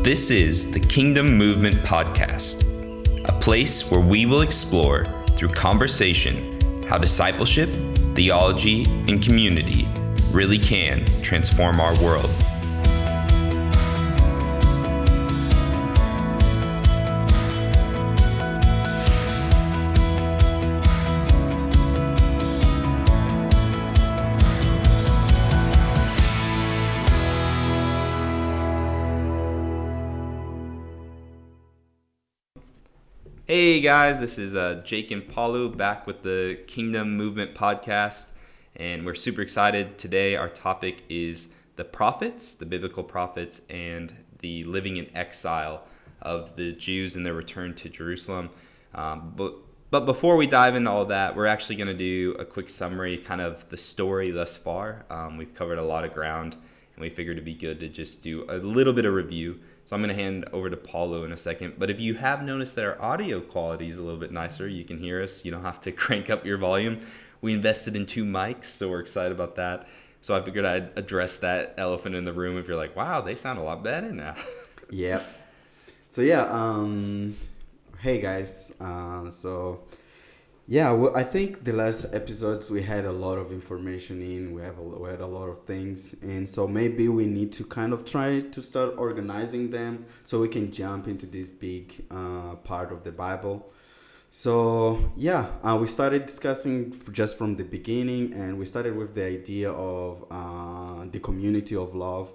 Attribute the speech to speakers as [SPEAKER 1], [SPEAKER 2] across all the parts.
[SPEAKER 1] This is the Kingdom Movement Podcast, a place where we will explore, through conversation, how discipleship, theology, and community really can transform our world. Hey guys, this is Jake and Paulu back with the Kingdom Movement Podcast, and we're super excited. Today our topic is the prophets, the biblical prophets, and the living in exile of the Jews and their return to Jerusalem. But before we dive into all that, we're actually going to do a quick summary, kind of the story thus far. We've covered a lot of ground, and we figured it'd be good to just do a little bit of review. So I'm going to hand over to Paulo in a second. But if you have noticed that our audio quality is a little bit nicer, you can hear us. You don't have to crank up your volume. We invested in 2 mics, so we're excited about that. So I figured I'd address that elephant in the room if you're like, wow, they sound a lot better now.
[SPEAKER 2] Yep. So yeah, hey guys. I think the last episodes we had a lot of information in. We had a lot of things, and so maybe we need to kind of try to start organizing them so we can jump into this big part of the Bible. So yeah, we started discussing just from the beginning, and we started with the idea of the community of love.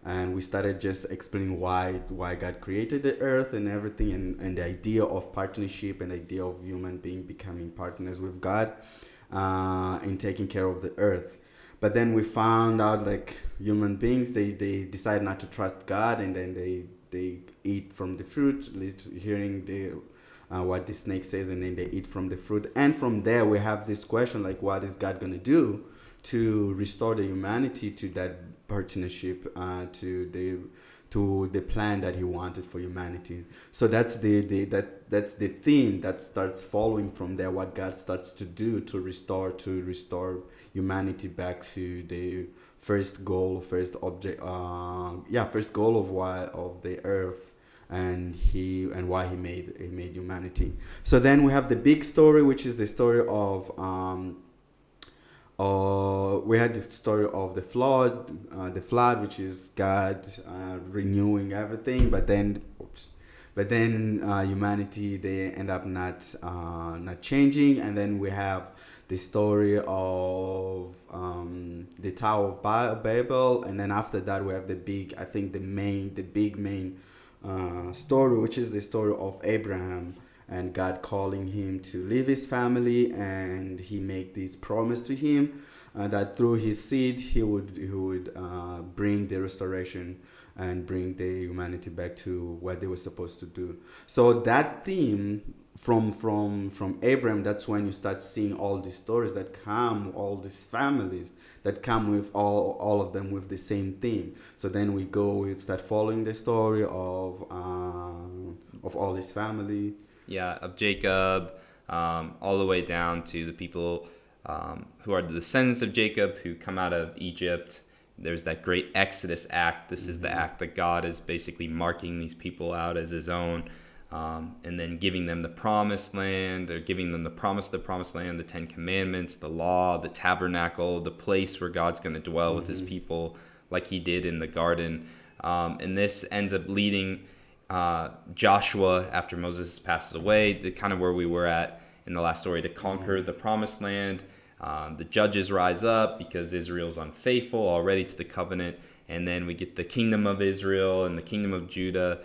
[SPEAKER 2] And we started just explaining why God created the earth and everything, and the idea of partnership and the idea of human being becoming partners with God and taking care of the earth. But then we found out like human beings, they decide not to trust God, and then they eat from the fruit, hearing what the snake says, and then they eat from the fruit. And from there we have this question like, what is God going to do to restore the humanity to that partnership, to the plan that he wanted for humanity? So that's the theme that starts following from there, what God starts to do to restore humanity back to the first goal of the earth, and why he made humanity. So then we have the big story, which is the story of we had the story of the flood, which is God renewing everything, but then humanity, they end up not changing. And then we have the story of the Tower of Babel, and then after that we have the big main story, which is the story of Abraham, and God calling him to leave his family, and he make this promise to him that through his seed he would bring the restoration and bring the humanity back to what they were supposed to do. So that theme from Abraham, that's when you start seeing all these stories that come, all these families that come with all of them with the same theme. So then we start following the story of all this family.
[SPEAKER 1] Yeah, of Jacob, all the way down to the people who are the descendants of Jacob who come out of Egypt. There's that great Exodus act. This is the act that God is basically marking these people out as his own, and then giving them the promised land, or giving them the promised land, the 10 Commandments, the law, the tabernacle, the place where God's going to dwell with his people like he did in the garden. And this ends up leading Joshua, after Moses passes away, the kind of where we were at in the last story, to conquer the promised land. The judges rise up because Israel's unfaithful already to the covenant, and then we get the kingdom of Israel and the kingdom of Judah,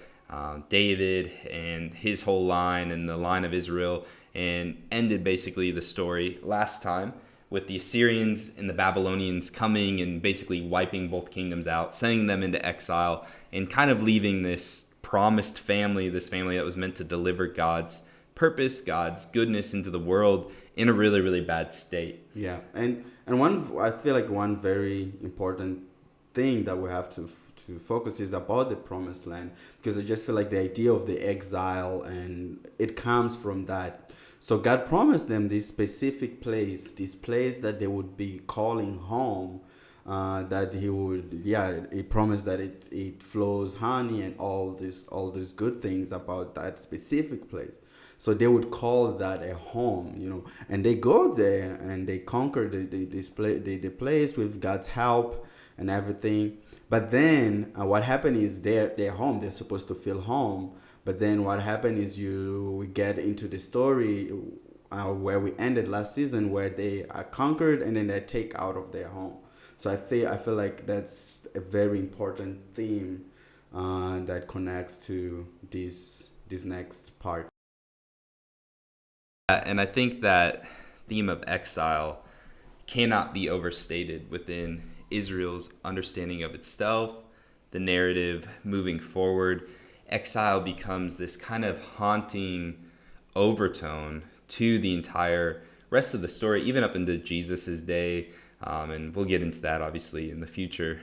[SPEAKER 1] David and his whole line and the line of Israel, and ended basically the story last time with the Assyrians and the Babylonians coming and basically wiping both kingdoms out, sending them into exile, and kind of leaving this promised family, this family that was meant to deliver God's purpose, God's goodness into the world, in a really, really bad state.
[SPEAKER 2] Yeah, and I feel like one very important thing that we have to focus is about the promised land, because I just feel like the idea of the exile, and it comes from that. So God promised them this specific place, this place that they would be calling home, that he promised that it flows honey and all these good things about that specific place. So they would call that a home, and they go there and they conquer the place with God's help and everything. But then what happened is they're home. They're supposed to feel home. But then what happened is we get into the story where we ended last season, where they are conquered and then they take out of their home. So I feel like that's a very important theme that connects to this next part.
[SPEAKER 1] And I think that theme of exile cannot be overstated within Israel's understanding of itself, the narrative moving forward. Exile becomes this kind of haunting overtone to the entire rest of the story, even up into Jesus's day. And we'll get into that obviously in the future.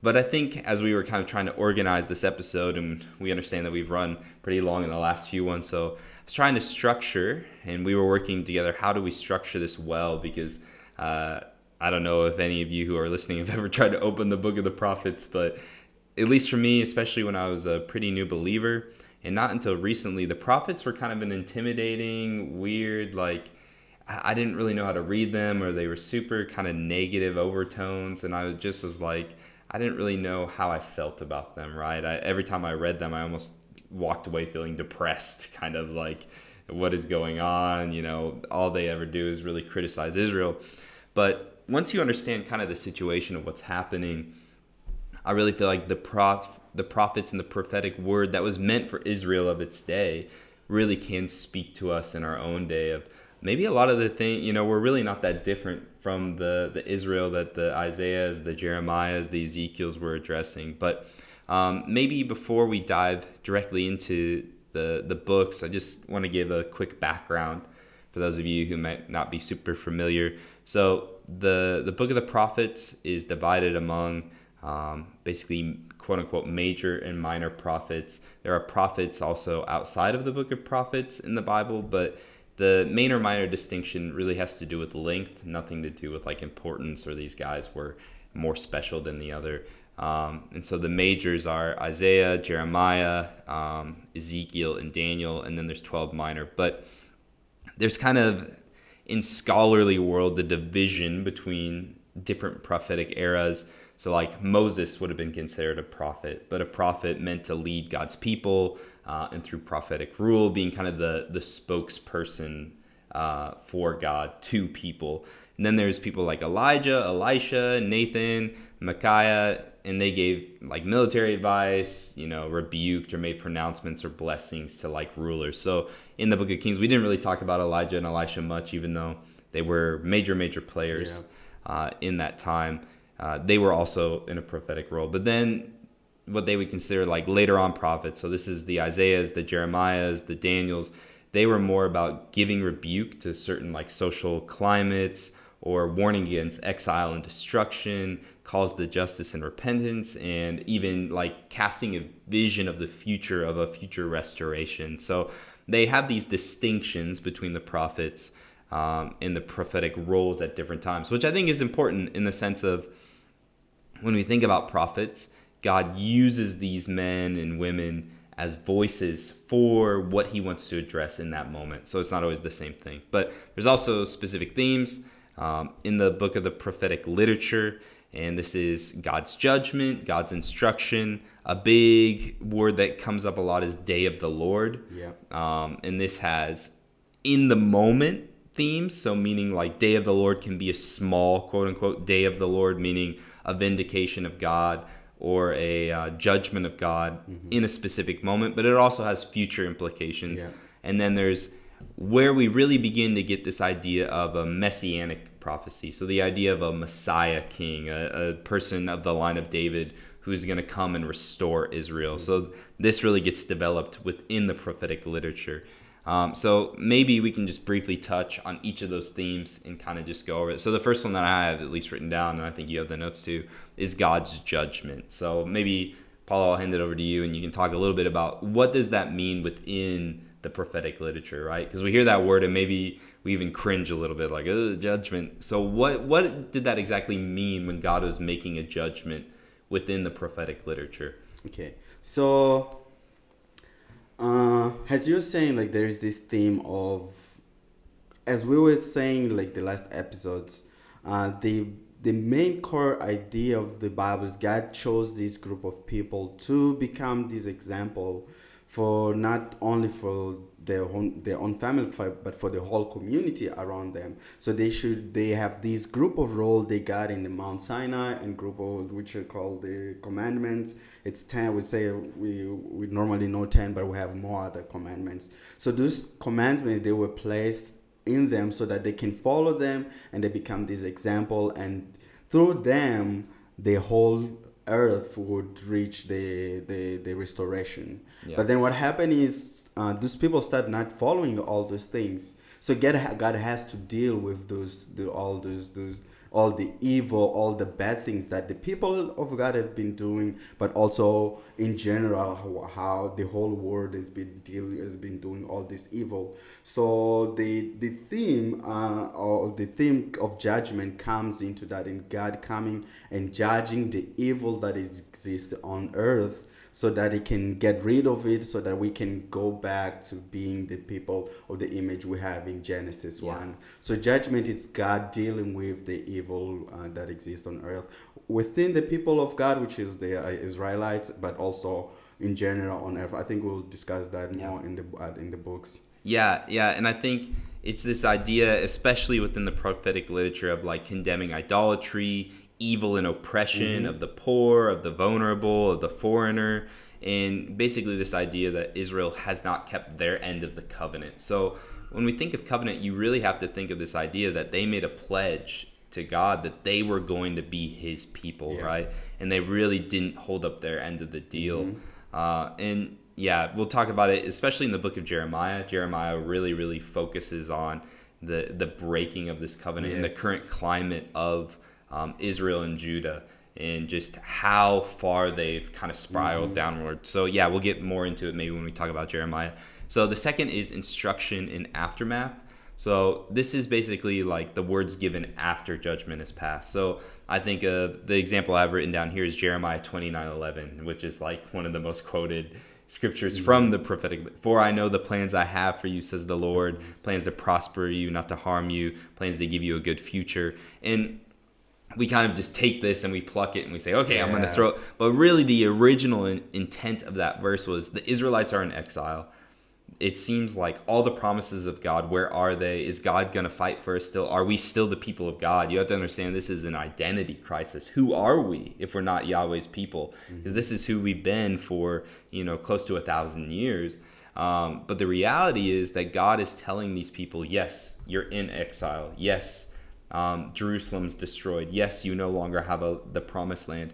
[SPEAKER 1] But I think as we were kind of trying to organize this episode, and we understand that we've run pretty long in the last few ones, so I was trying to structure, and we were working together, how do we structure this well? Because I don't know if any of you who are listening have ever tried to open the book of the prophets, but at least for me, especially when I was a pretty new believer, and not until recently, the prophets were kind of an intimidating, weird, I didn't really know how to read them, or they were super kind of negative overtones, and I just was like, I didn't really know how I felt about them, right? Every time I read them, I almost walked away feeling depressed, kind of like, what is going on? All they ever do is really criticize Israel. But once you understand kind of the situation of what's happening, I really feel like the prophets and the prophetic word that was meant for Israel of its day really can speak to us in our own day of maybe a lot of the things, we're really not that different from the Israel that the Isaiahs, the Jeremiahs, the Ezekiels were addressing. But maybe before we dive directly into the books, I just want to give a quick background for those of you who might not be super familiar. So the book of the prophets is divided among basically quote unquote major and minor prophets. There are prophets also outside of the book of prophets in the Bible, but the main or minor distinction really has to do with length, nothing to do with importance, or these guys were more special than the other. And so the majors are Isaiah, Jeremiah, Ezekiel, and Daniel, and then there's 12 minor. But there's kind of, in scholarly world, the division between different prophetic eras. So Moses would have been considered a prophet, but a prophet meant to lead God's people, and through prophetic rule, being kind of the spokesperson for God to people. And then there's people like Elijah, Elisha, Nathan, Micaiah, and they gave military advice, rebuked or made pronouncements or blessings to rulers. So in the book of Kings, we didn't really talk about Elijah and Elisha much, even though they were major players in that time. They were also in a prophetic role. But then what they would consider later on prophets, so this is the Isaiahs, the Jeremiahs, the Daniels, they were more about giving rebuke to certain social climates, or warning against exile and destruction, calls to justice and repentance, and even casting a vision of the future, of a future restoration. So they have these distinctions between the prophets and the prophetic roles at different times, which I think is important in the sense of when we think about prophets, God uses these men and women as voices for what he wants to address in that moment. So it's not always the same thing. But there's also specific themes in the book of the prophetic literature, and this is God's judgment, God's instruction. A big word that comes up a lot is day of the Lord. And this has in the moment themes, so meaning day of the Lord can be a small, quote unquote, day of the Lord, meaning a vindication of God or a judgment of God in a specific moment, but it also has future implications. And then there's where we really begin to get this idea of a Messianic prophecy. So the idea of a Messiah king, a person of the line of David who's going to come and restore Israel. So this really gets developed within the prophetic literature. So maybe we can just briefly touch on each of those themes and kind of just go over it. So the first one that I have at least written down, and I think you have the notes too, is God's judgment. So maybe, Paul, I'll hand it over to you, and you can talk a little bit about what does that mean within the prophetic literature, right? Because we hear that word and maybe we even cringe a little bit, like, oh, judgment. So what did that exactly mean when God was making a judgment within the prophetic literature?
[SPEAKER 2] Okay, so as you're saying, like there is this theme of, as we were saying, like the last episodes, the main core idea of the Bible is God chose this group of people to become this example for not only for their own family, but for the whole community around them. So they have this group of role they got in the Mount Sinai, and group of which are called the commandments. It's 10. We say we normally know 10, but we have more other commandments. So those commandments, they were placed in them so that they can follow them, and they become this example, and through them the whole earth would reach the restoration.
[SPEAKER 1] Yeah.
[SPEAKER 2] But then what happened is those people start not following all those things, so God has to deal with all the evil, all the bad things that the people of God have been doing, but also in general how the whole world has been doing all this evil. So the theme or the theme of judgment comes into that, in God coming and judging the evil that exists on earth, so that it can get rid of it, so that we can go back to being the people of the image we have in Genesis 1. So judgment is God dealing with the evil that exists on earth within the people of God, which is the Israelites, but also in general on earth. I think we'll discuss that more in the books.
[SPEAKER 1] Yeah, and I think it's this idea, especially within the prophetic literature, of like condemning idolatry, evil and oppression of the poor, of the vulnerable, of the foreigner, and basically this idea that Israel has not kept their end of the covenant. So when we think of covenant, you really have to think of this idea that they made a pledge to God that they were going to be his people, right? And they really didn't hold up their end of the deal. And yeah, we'll talk about it, especially in the book of Jeremiah. Jeremiah really focuses on the breaking of this covenant and the current climate of Israel and Judah, and just how far they've kind of spiraled downward. So yeah, we'll get more into it maybe when we talk about Jeremiah. So the second is instruction in aftermath. So this is basically like the words given after judgment is passed. So I think of the example I've written down here is Jeremiah 29:11, which is like one of the most quoted scriptures from the prophetic. For I know the plans I have for you, says the Lord, plans to prosper you, not to harm you, plans to give you a good future. And we kind of just take this and we pluck it and we say, okay, I'm going to throw it. But really the original intent of that verse was the Israelites are in exile. It seems like all the promises of God, where are they? Is God going to fight for us still? Are we still the people of God? You have to understand this is an identity crisis. Who are we if we're not Yahweh's people? Because this is who we've been for, close to 1,000 years. But the reality is that God is telling these people, yes, you're in exile. Yes, Jerusalem's destroyed. Yes, you no longer have the promised land.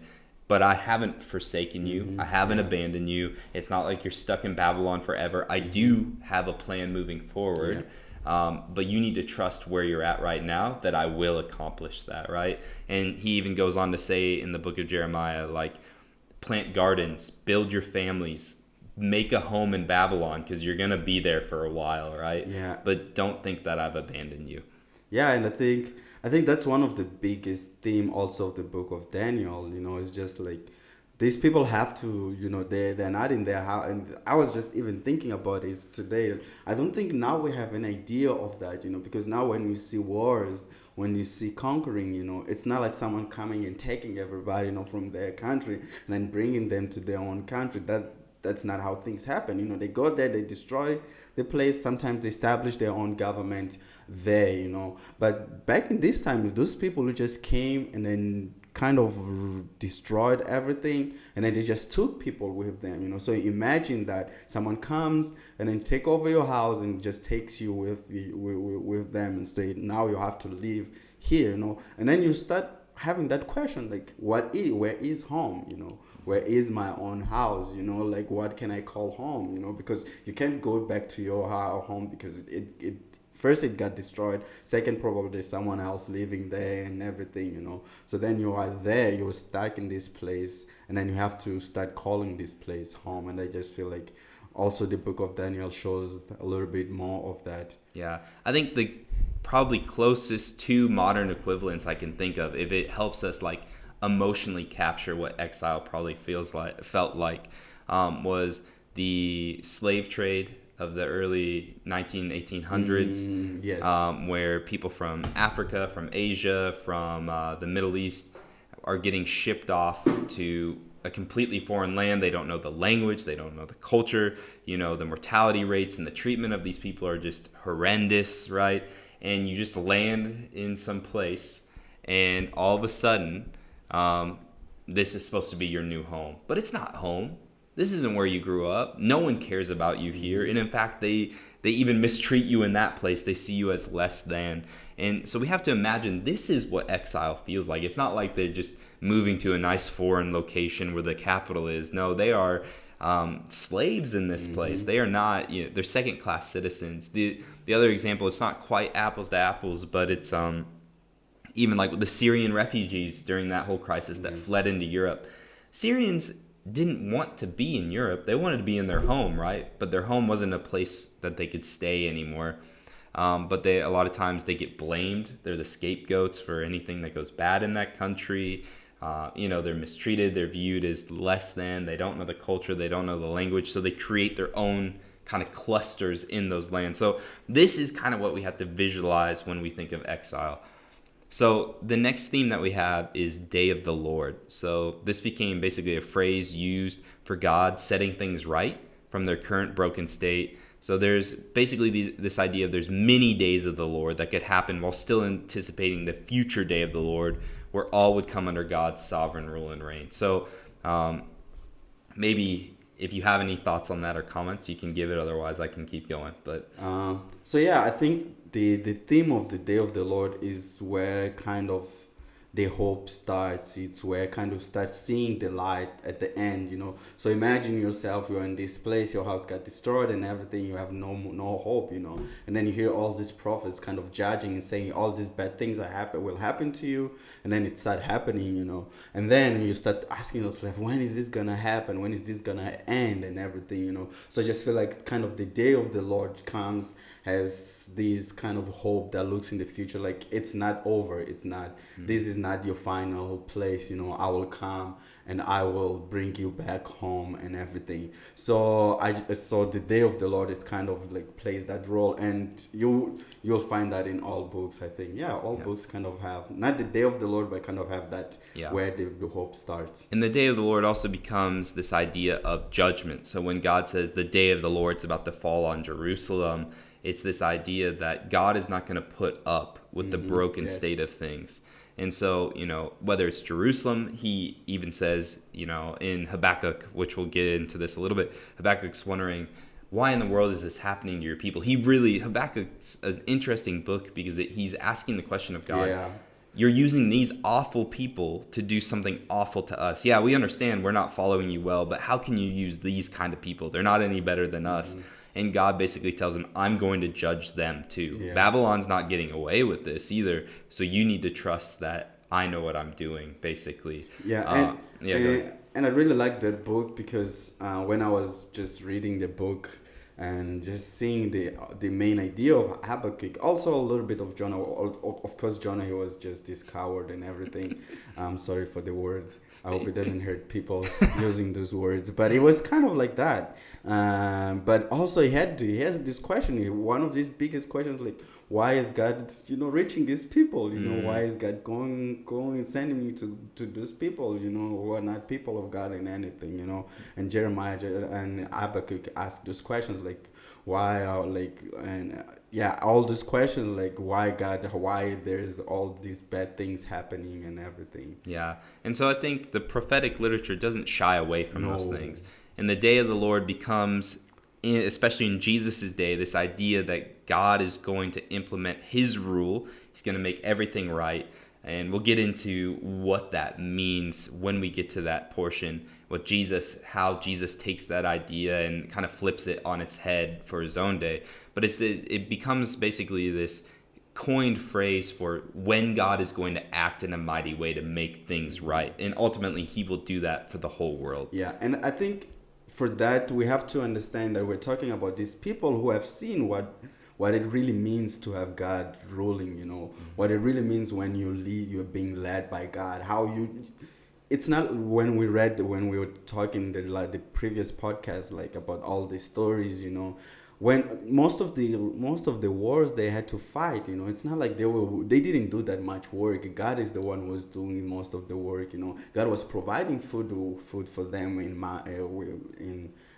[SPEAKER 1] But I haven't forsaken you. I haven't abandoned you. It's not like you're stuck in Babylon forever. I do have a plan moving forward. But you need to trust where you're at right now, that I will accomplish that, right? And he even goes on to say in the book of Jeremiah, like, plant gardens, build your families, make a home in Babylon, because you're going to be there for a while, right?
[SPEAKER 2] Yeah.
[SPEAKER 1] But don't think that I've abandoned you.
[SPEAKER 2] Yeah, and I think that's one of the biggest theme also of the book of Daniel. It's just like these people have to, they're not in their house. And I was just even thinking about it today. I don't think now we have an idea of that, because now when we see wars, when you see conquering, it's not like someone coming and taking everybody, from their country and then bringing them to their own country. That's not how things happen. They go there, they destroy the place. Sometimes they establish their own government there, But back in this time, those people who just came and then kind of destroyed everything, and then they just took people with them, So imagine that someone comes and then take over your house and just takes you with them and say, now you have to live here, And then you start having that question, like, where is home, Where is my own house? Like, what can I call home? Because you can't go back to your home, because it first it got destroyed. Second, probably there's someone else living there and everything. So then you are there, you're stuck in this place, and then you have to start calling this place home. And I just feel like also the book of Daniel shows a little bit more of that.
[SPEAKER 1] Yeah, I think the probably closest to modern equivalents I can think of, if it helps us like emotionally capture what exile probably felt like, was the slave trade of the early 1800s,
[SPEAKER 2] Yes.
[SPEAKER 1] where people from Africa, from Asia, from the Middle East are getting shipped off to a completely foreign land. They don't know the language, they don't know the culture. The mortality rates and the treatment of these people are just horrendous, right? And you just land in some place, and all of a sudden, this is supposed to be your new home. But it's not home. This isn't where you grew up. No one cares about you here. And in fact, they even mistreat you in that place. They see you as less than. And so we have to imagine this is what exile feels like. It's not like they're just moving to a nice foreign location where the capital is. No, they are slaves in this place. They are not, they're second-class citizens. The other example, it's not quite apples to apples, but it's even like the Syrian refugees during that whole crisis that fled into Europe. Syrians didn't want to be in Europe. They wanted to be in their home, right? But their home wasn't a place that they could stay anymore. But a lot of times they get blamed. They're the scapegoats for anything that goes bad in that country. They're mistreated. They're viewed as less than. They don't know the culture. They don't know the language. So they create their own kind of clusters in those lands. So this is kind of what we have to visualize when we think of exile. So the next theme that we have is Day of the Lord. So this became basically a phrase used for God setting things right from their current broken state. So there's basically this idea of there's many days of the Lord that could happen while still anticipating the future day of the Lord, where all would come under God's sovereign rule and reign. So maybe if you have any thoughts on that or comments, you can give it. Otherwise, I can keep going. But
[SPEAKER 2] I think the theme of the Day of the Lord is where kind of the hope starts. It's where kind of start seeing the light at the end, So imagine yourself, you're in this place, your house got destroyed and everything, you have no hope, And then you hear all these prophets kind of judging and saying all these bad things will happen to you, and then it start happening, And then you start asking yourself, when is this gonna happen? When is this gonna end and everything, So I just feel like kind of the Day of the Lord comes has this kind of hope that looks in the future, like it's not over, it's not this is not your final place, I will come and I will bring you back home and everything. So the Day of the Lord is kind of like plays that role, and you'll find that in all books. I think all books kind of have not the Day of the Lord, but kind of have that where the hope starts.
[SPEAKER 1] And the Day of the Lord also becomes this idea of judgment. So when God says the Day of the Lord's about to fall on Jerusalem, it's this idea that God is not going to put up with the broken state of things. And so, whether it's Jerusalem, he even says, in Habakkuk, which we'll get into this a little bit, Habakkuk's wondering, why in the world is this happening to your people? Habakkuk's an interesting book because he's asking the question of God. Yeah. You're using these awful people to do something awful to us. Yeah, we understand we're not following you well, but how can you use these kind of people? They're not any better than us. And God basically tells him, I'm going to judge them too. Yeah. Babylon's not getting away with this either. So you need to trust that I know what I'm doing, basically.
[SPEAKER 2] Yeah, and I really like that book because when I was just reading the book and just seeing the main idea of Habakkuk, also a little bit of Jonah. Of course, Jonah, he was just this coward and everything. I'm sorry for the word. I hope it doesn't hurt people using those words. But it was kind of like that. But also he has this question. One of these biggest questions, like, why is God, reaching these people? Why is God going and sending me to those people, who are not people of God in anything, And Jeremiah and Habakkuk ask those questions, like, why are all these questions, like why God, why there's all these bad things happening and everything.
[SPEAKER 1] Yeah, and so I think the prophetic literature doesn't shy away from those things. And the Day of the Lord becomes, especially in Jesus' day, this idea that God is going to implement his rule. He's going to make everything right. And we'll get into what that means when we get to that portion, how Jesus takes that idea and kind of flips it on its head for his own day. But it becomes basically this coined phrase for when God is going to act in a mighty way to make things right. And ultimately, he will do that for the whole world.
[SPEAKER 2] Yeah, and I think for that we have to understand that we're talking about these people who have seen what it really means to have God ruling, what it really means when you're being led by God, how you, it's not when we were talking the previous podcast, like about all the stories, when most of the wars they had to fight, it's not like they didn't do that much work. God is the one who was doing most of the work. God was providing food for them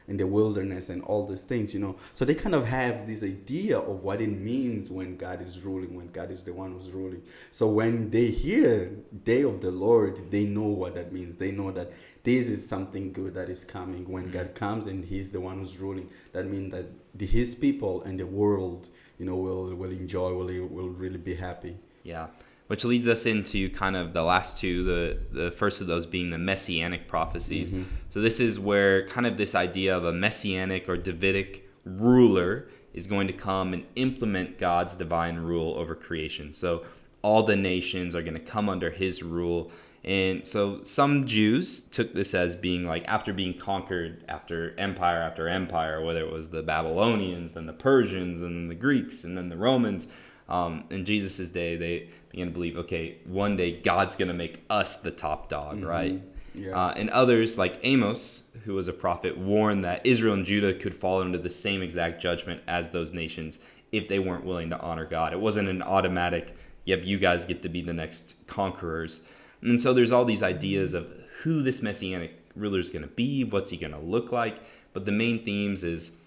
[SPEAKER 2] in the wilderness and all those things. So they kind of have this idea of what it means when God is ruling, when God is the one who's ruling. So when they hear day of the Lord, they know what that means. They know that this is something good that is coming. When God comes and he's the one who's ruling, that means that his people and the world, will enjoy, will really be happy.
[SPEAKER 1] Yeah. Which leads us into kind of the last two, the first of those being the Messianic prophecies. Mm-hmm. So this is where kind of this idea of a Messianic or Davidic ruler is going to come and implement God's divine rule over creation. So all the nations are going to come under his rule. And so some Jews took this as being like, after being conquered after empire, whether it was the Babylonians, then the Persians, and then the Greeks, and then the Romans. In Jesus' day, they began to believe, okay, one day God's going to make us the top dog, mm-hmm. right?
[SPEAKER 2] Yeah.
[SPEAKER 1] And others, like Amos, who was a prophet, warned that Israel and Judah could fall into the same exact judgment as those nations if they weren't willing to honor God. It wasn't an automatic, yep, you guys get to be the next conquerors. And so there's all these ideas of who this Messianic ruler is going to be, what's he going to look like. But the main themes is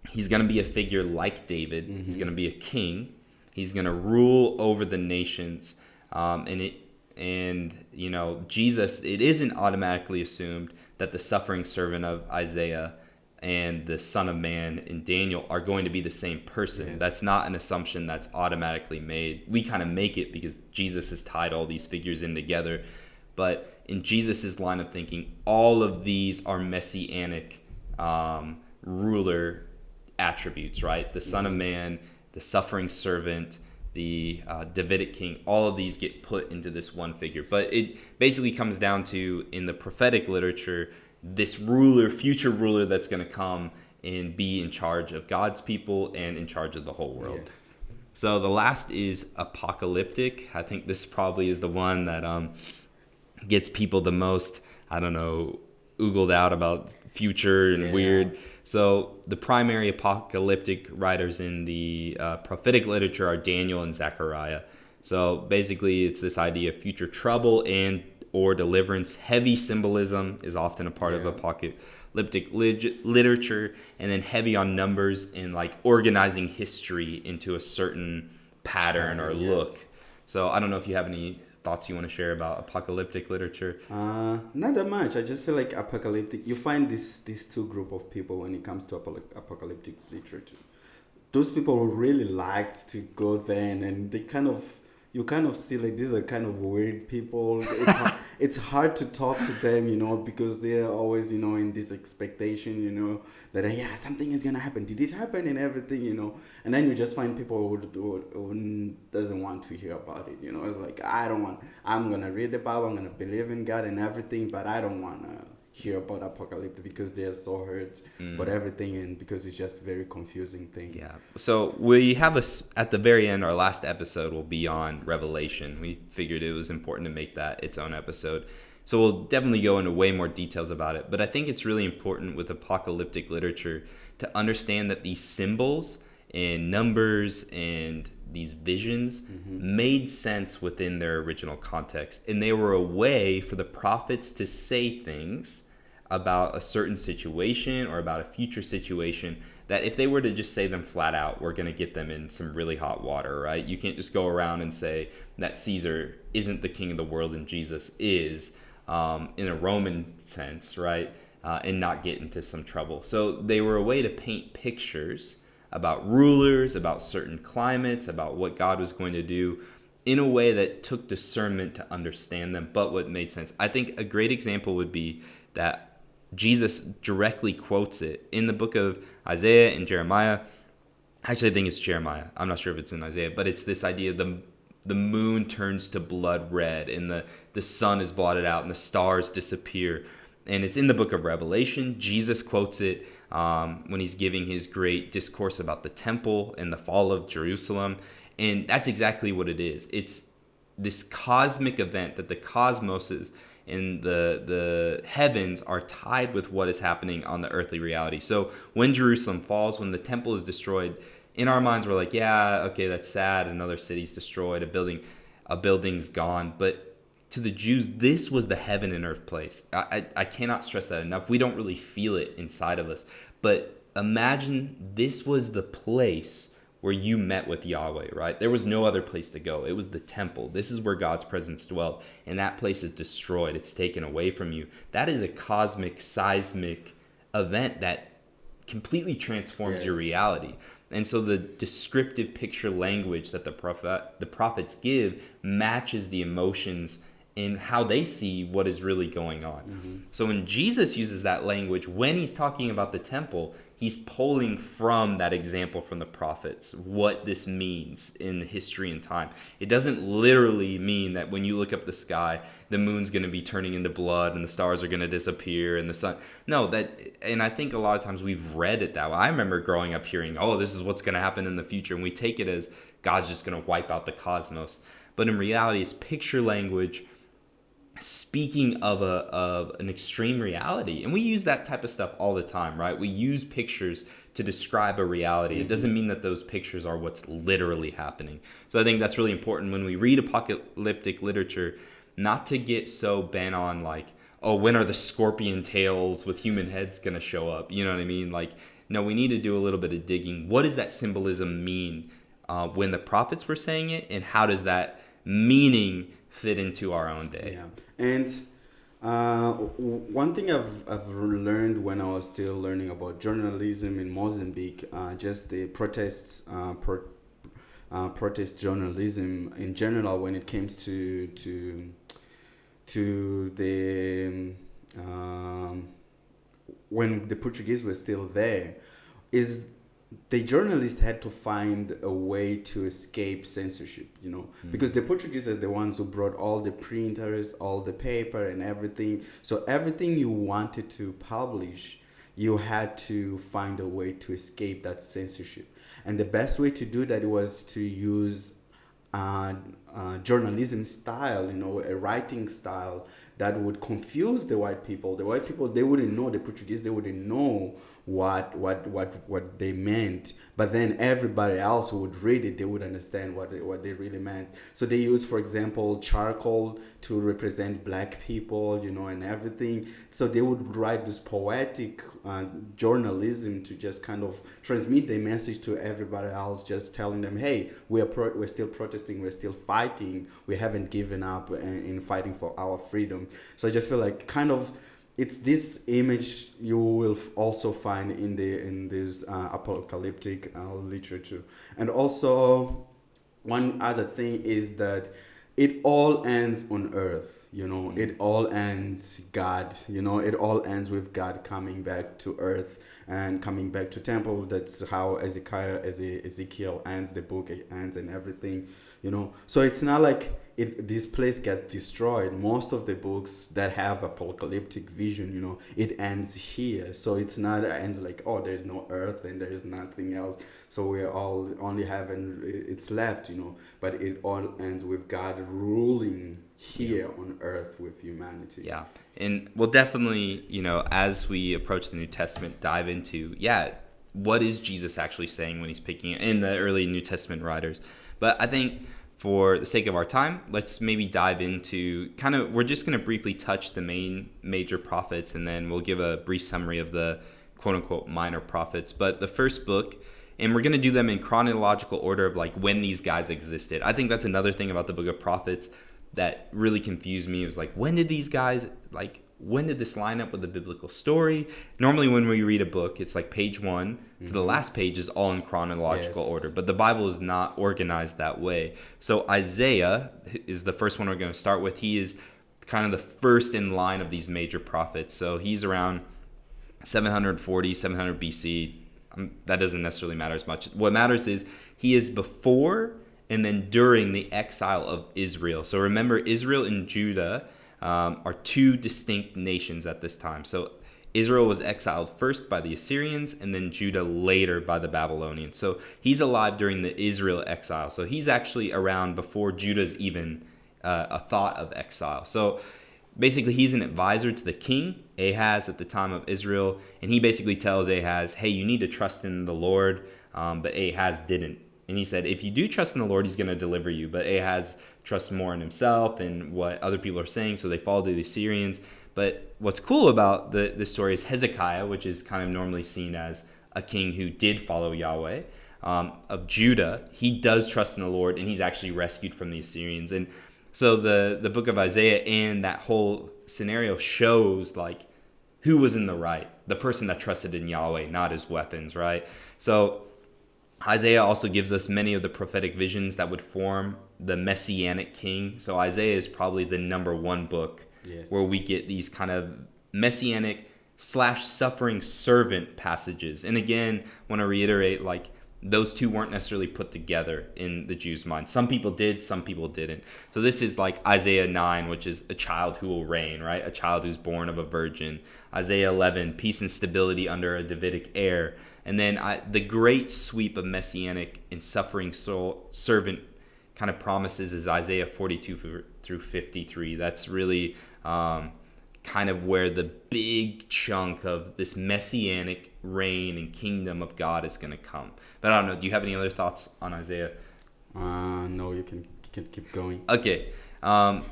[SPEAKER 1] he's going to be a figure like David. Mm-hmm. He's going to be a king. He's going to rule over the nations. Jesus, it isn't automatically assumed that the suffering servant of Isaiah and the Son of Man in Daniel are going to be the same person. Yes. That's not an assumption that's automatically made. We kind of make it because Jesus has tied all these figures in together. But in Jesus' line of thinking, all of these are Messianic ruler attributes, right? The Son of Man, the suffering servant, the Davidic king, all of these get put into this one figure. But it basically comes down to, in the prophetic literature, this future ruler that's going to come and be in charge of God's people and in charge of the whole world. Yes. So the last is apocalyptic. I think this probably is the one that gets people the most, oogled out about future and weird. So the primary apocalyptic writers in the prophetic literature are Daniel and Zechariah. So basically it's this idea of future trouble or deliverance. Heavy symbolism is often a part of apocalyptic literature, and then heavy on numbers and like organizing history into a certain pattern or look. So I don't know if you have any thoughts you want to share about apocalyptic literature.
[SPEAKER 2] Not that much. I just feel like apocalyptic, you find these two group of people when it comes to apocalyptic literature. Those people who really liked to go there, and they you kind of see like these are kind of weird people. It's hard to talk to them, because they're always, in this expectation, that something is gonna happen. Did it happen and everything, And then you just find people who doesn't want to hear about it. It's like I'm gonna read the Bible, I'm gonna believe in God and everything, but I don't wanna hear about apocalypse because they are so hurt about everything, and because it's just very confusing thing.
[SPEAKER 1] Yeah. So we have at the very end, our last episode will be on Revelation. We figured it was important to make that its own episode. So we'll definitely go into way more details about it. But I think it's really important with apocalyptic literature to understand that these symbols and numbers and these visions made sense within their original context. And they were a way for the prophets to say things about a certain situation or about a future situation that if they were to just say them flat out, we're going to get them in some really hot water, right? You can't just go around and say that Caesar isn't the king of the world and Jesus is, in a Roman sense, right? And not get into some trouble. So they were a way to paint pictures about rulers, about certain climates, about what God was going to do in a way that took discernment to understand them, but what made sense. I think a great example would be that Jesus directly quotes it in the book of Isaiah and Jeremiah. Actually, I think it's Jeremiah. I'm not sure if it's in Isaiah, but it's this idea the moon turns to blood red and the sun is blotted out and the stars disappear. and it's in the book of Revelation. Jesus quotes it when he's giving his great discourse about the temple and the fall of Jerusalem. And that's exactly what it is. It's this cosmic event that the cosmos is and the heavens are tied with what is happening on the earthly reality. So when Jerusalem falls, when the temple is destroyed, in our minds we're like, yeah, okay, that's sad. Another city's destroyed, a building's gone. But to the Jews, this was the heaven and earth place. I cannot stress that enough. We don't really feel it inside of us. But imagine this was the place where you met with Yahweh, right? There was no other place to go. It was the temple. This is where God's presence dwelt, and that place is destroyed. It's taken away from you. That is a cosmic, seismic event that completely transforms your reality. And so the descriptive picture language that the prophets give matches the emotions in how they see what is really going on. So when Jesus uses that language, when he's talking about the temple, he's pulling from that example from the prophets, what this means in history and time. It doesn't literally mean that when you look up the sky, the moon's going to be turning into blood and the stars are going to disappear and the sun. No, and I think a lot of times we've read it that way. I remember growing up hearing, oh, this is what's going to happen in the future. And we take it as God's just going to wipe out the cosmos. But in reality, it's picture language speaking of an extreme reality. And we use that type of stuff all the time, right? We use pictures to describe a reality. It doesn't mean that those pictures are what's literally happening. So I think that's really important when we read apocalyptic literature, not to get so bent on like, oh, when are the scorpion tails with human heads going to show up? You know what I mean? Like, no, we need to do a little bit of digging. What does that symbolism mean when the prophets were saying it? And how does that meaning fit into our own day?
[SPEAKER 2] Yeah. And one thing I've learned when I was still learning about journalism in Mozambique, just the protest journalism in general, when it comes to the when the Portuguese were still there, is the journalists had to find a way to escape censorship, because the Portuguese are the ones who brought all the printers, all the paper and everything. So everything you wanted to publish, you had to find a way to escape that censorship. And the best way to do that was to use journalism style, a writing style that would confuse the white people. The white people, they wouldn't know, the Portuguese, they wouldn't know what they meant, but then everybody else who would read it, they would understand what they really meant. So they use, for example, charcoal to represent black people, and everything. So they would write this poetic journalism to just kind of transmit the message to everybody else, just telling them, hey, we're still protesting, we're still fighting, we haven't given up in fighting for our freedom. So I just feel like kind of it's this image you will also find in this apocalyptic literature. And also one other thing is that it all ends on earth, it all ends God, it all ends with God coming back to earth and coming back to temple. That's how Ezekiel ends, the book ends and everything, So it's not like this place gets destroyed. Most of the books that have apocalyptic vision, it ends here. So it's not, it ends like, oh, there's no earth and there's nothing else. So we're all only having, it's left, but it all ends with God ruling here on earth with humanity.
[SPEAKER 1] Yeah. And we'll definitely, as we approach the New Testament, dive into, what is Jesus actually saying when he's picking in the early New Testament writers. But I think for the sake of our time, let's maybe dive into we're just going to briefly touch the main major prophets, and then we'll give a brief summary of the quote unquote minor prophets. But the first book, and we're going to do them in chronological order of like when these guys existed. I think that's another thing about the book of prophets that really confused me. It was like, when did these guys, when did this line up with the biblical story? Normally when we read a book, it's like page 1 to the last page is all in chronological order, but the Bible is not organized that way. So Isaiah is the first one we're going to start with. He is kind of the first in line of these major prophets. So he's around 700 BC. That doesn't necessarily matter as much. What matters is he is before and then during the exile of Israel. So remember, Israel and Judah are two distinct nations at this time. So Israel was exiled first by the Assyrians and then Judah later by the Babylonians. So he's alive during the Israel exile. So he's actually around before Judah's even a thought of exile. So basically he's an advisor to the king, Ahaz, at the time of Israel. And he basically tells Ahaz, hey, you need to trust in the Lord. But Ahaz didn't. And he said, if you do trust in the Lord, he's going to deliver you. But Ahaz trusts more in himself and what other people are saying. So they fall to the Assyrians. But what's cool about this story is Hezekiah, which is kind of normally seen as a king who did follow Yahweh, of Judah. He does trust in the Lord, and he's actually rescued from the Assyrians. And so the book of Isaiah and that whole scenario shows like who was in the right, the person that trusted in Yahweh, not his weapons, right? So Isaiah also gives us many of the prophetic visions that would form the Messianic king. So Isaiah is probably the number one book where we get these kind of Messianic / suffering servant passages. And again, I want to reiterate, like, those two weren't necessarily put together in the Jews' mind. Some people did, some people didn't. So this is like Isaiah 9, which is a child who will reign, right? A child who's born of a virgin. Isaiah 11, peace and stability under a Davidic heir. And then the great sweep of Messianic and suffering servant kind of promises is Isaiah 42 through 53. That's really kind of where the big chunk of this Messianic reign and kingdom of God is going to come. But I don't know. Do you have any other thoughts on Isaiah?
[SPEAKER 2] No, you can keep going.
[SPEAKER 1] Okay. And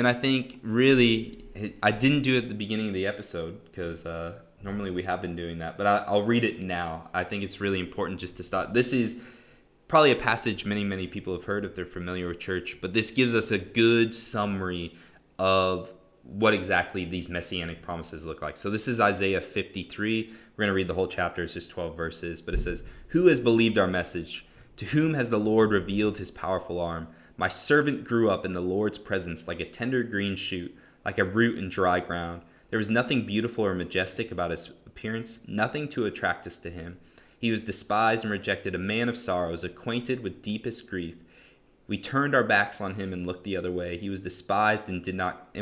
[SPEAKER 1] I think really, I didn't do it at the beginning of the episode because normally we have been doing that. But I'll read it now. I think it's really important just to start. This is probably a passage many people have heard if they're familiar with church. But this gives us a good summary of what exactly these messianic promises look like. So this is Isaiah 53. We're going to read the whole chapter. It's just 12 verses. But it says, "Who has believed our message? To whom has the Lord revealed his powerful arm? My servant grew up in the Lord's presence like a tender green shoot, like a root in dry ground. There was nothing beautiful or majestic about his appearance, nothing to attract us to him. He was despised and rejected, a man of sorrows, acquainted with deepest grief. We turned our backs on him and looked the other way. He was despised and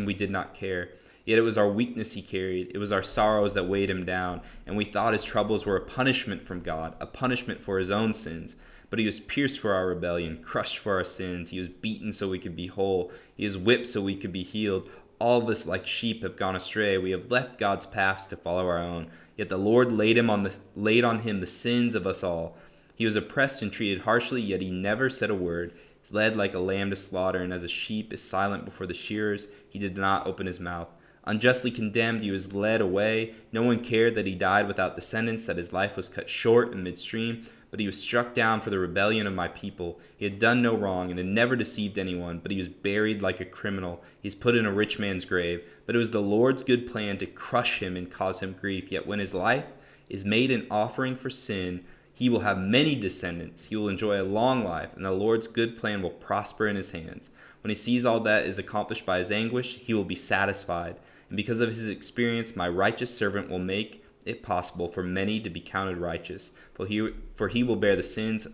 [SPEAKER 1] we did not care. Yet it was our weakness he carried. It was our sorrows that weighed him down. And we thought his troubles were a punishment from God, a punishment for his own sins. But he was pierced for our rebellion, crushed for our sins. He was beaten so we could be whole. He was whipped so we could be healed. All of us like sheep have gone astray. We have left God's paths to follow our own. Yet the Lord laid on him the sins of us all. He was oppressed and treated harshly, yet he never said a word. He was led like a lamb to slaughter, and as a sheep is silent before the shearers, he did not open his mouth. Unjustly condemned, he was led away. No one cared that he died without descendants, that his life was cut short in midstream. But he was struck down for the rebellion of my people. He had done no wrong and had never deceived anyone, but he was buried like a criminal. He's put in a rich man's grave. But it was the Lord's good plan to crush him and cause him grief. Yet when his life is made an offering for sin, he will have many descendants. He will enjoy a long life, and the Lord's good plan will prosper in his hands. When he sees all that is accomplished by his anguish, he will be satisfied. And because of his experience, my righteous servant will make it possible for many to be counted righteous, for he will bear the sins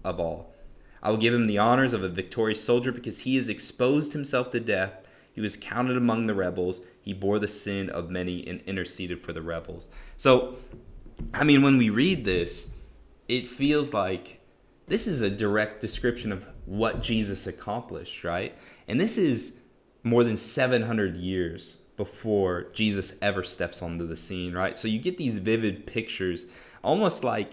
[SPEAKER 1] of all. I will give him the honors of a victorious soldier, because he has exposed himself to death. He was counted among the rebels. He bore the sin of many and interceded for the rebels." So, I mean, when we read this, it feels like this is a direct description of what Jesus accomplished, right? And this is more than 700 years before Jesus ever steps onto the scene, right? So you get these vivid pictures, almost like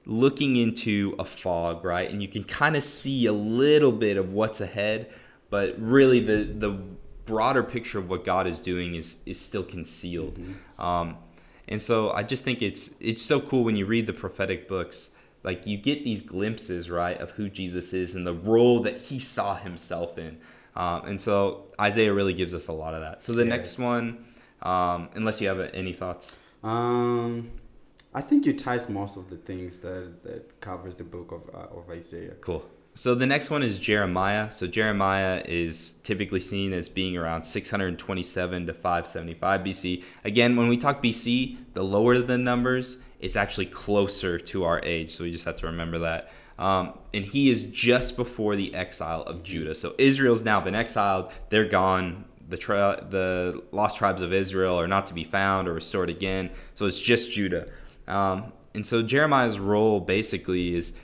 [SPEAKER 1] looking into a fog, right? And you can kind of see a little bit of what's ahead, but really the broader picture of what God is doing is still concealed. And so I just think it's so cool when you read the prophetic books. Like, you get these glimpses, right, of who Jesus is and the role that he saw himself in. And so Isaiah really gives us a lot of that. So the next one, unless you have any thoughts.
[SPEAKER 2] I think you touched most of the things that covers the book of Isaiah.
[SPEAKER 1] Cool. So the next one is Jeremiah. So Jeremiah is typically seen as being around 627 to 575 BC. Again, when we talk BC, the lower the numbers, it's actually closer to our age. So we just have to remember that. And he is just before the exile of Judah. So Israel's now been exiled. They're gone. the lost tribes of Israel are not to be found or restored again. So it's just Judah. And so Jeremiah's role basically is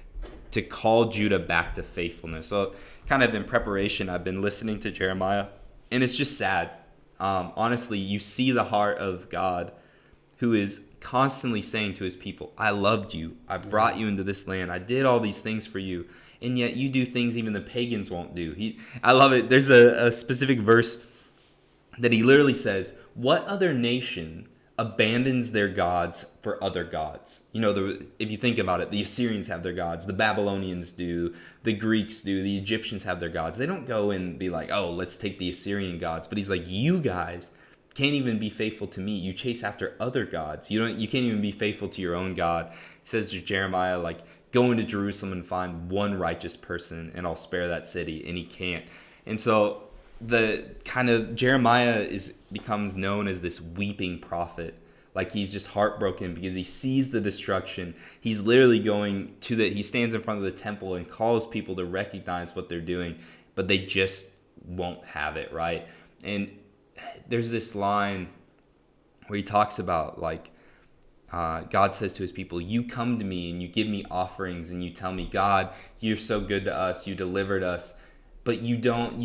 [SPEAKER 1] to call Judah back to faithfulness. So kind of in preparation, I've been listening to Jeremiah, and it's just sad. Honestly, you see the heart of God, who is constantly saying to his people, I loved you. I brought you into this land. I did all these things for you. And yet you do things even the pagans won't do. I love it. There's a specific verse that he literally says, what other nation abandons their gods for other gods? You know, if you think about it, the Assyrians have their gods, the Babylonians do, the Greeks do, the Egyptians have their gods. They don't go and be like, oh, let's take the Assyrian gods. But he's like, you guys can't even be faithful to me. You chase after other gods. You can't even be faithful to your own God. He says to Jeremiah, like, go into Jerusalem and find one righteous person and I'll spare that city. And he can't. And so the kind of Jeremiah becomes known as this weeping prophet. Like, he's just heartbroken because he sees the destruction. He's literally he stands in front of the temple and calls people to recognize what they're doing, but they just won't have it, right? And there's this line where he talks about, like, God says to his people, you come to me and you give me offerings and you tell me, God, you're so good to us, you delivered us, but you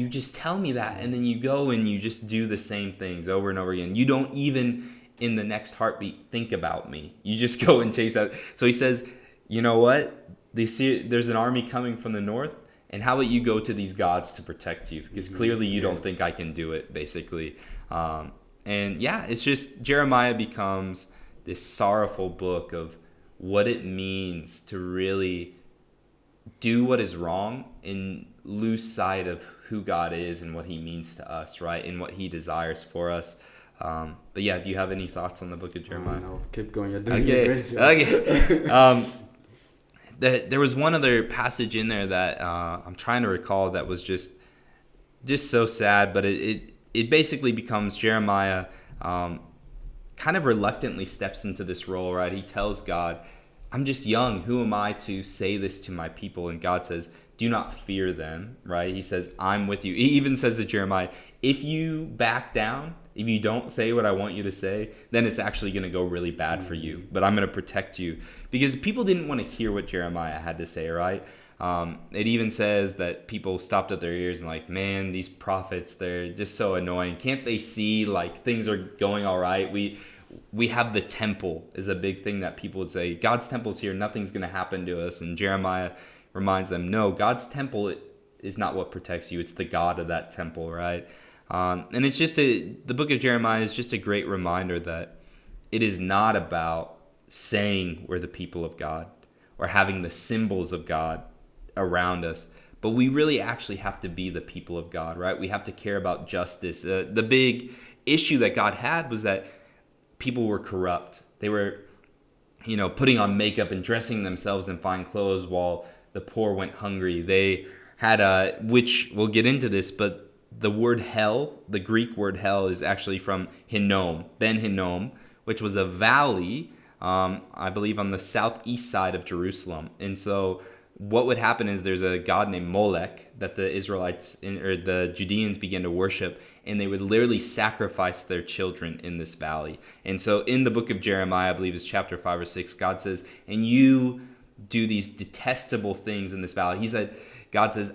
[SPEAKER 1] just tell me that, and then you go and you just do the same things over and over again. You don't even in the next heartbeat think about me. You just go and chase out. So he says, you know what? There's an army coming from the north, and how about you go to these gods to protect you? Because clearly you don't think I can do it, basically. And yeah, it's just Jeremiah becomes this sorrowful book of what it means to really do what is wrong and lose sight of who God is and what he means to us, right? And what he desires for us. But yeah, do you have any thoughts on the book of Jeremiah?
[SPEAKER 2] No, keep going. You're doing a great job.
[SPEAKER 1] Okay. There was one other passage in there that I'm trying to recall that was just so sad, but it basically becomes Jeremiah kind of reluctantly steps into this role, right? He tells God, I'm just young. Who am I to say this to my people? And God says, do not fear them, right? He says, I'm with you. He even says to Jeremiah, if you back down, if you don't say what I want you to say, then it's actually going to go really bad for you. But I'm going to protect you. Because people didn't want to hear what Jeremiah had to say, right? It even says that people stopped at their ears and like, man, these prophets, they're just so annoying. Can't they see like things are going all right? We have the temple is a big thing that people would say. God's temple's here. Nothing's going to happen to us. And Jeremiah reminds them, no, God's temple is not what protects you. It's the God of that temple, right? And it's just the book of Jeremiah is just a great reminder that it is not about saying we're the people of God or having the symbols of God around us, but we really actually have to be the people of God, right? We have to care about justice. The big issue that God had was that people were corrupt. They were, putting on makeup and dressing themselves in fine clothes while the poor went hungry. They had which we'll get into this, but the word hell, the Greek word hell, is actually from Hinnom, Ben Hinnom, which was a valley, I believe, on the southeast side of Jerusalem. And so what would happen is there's a god named Molech that the Israelites or the Judeans began to worship, and they would literally sacrifice their children in this valley. And so in the book of Jeremiah, I believe it's chapter 5 or 6, God says, and you do these detestable things in this valley. God says,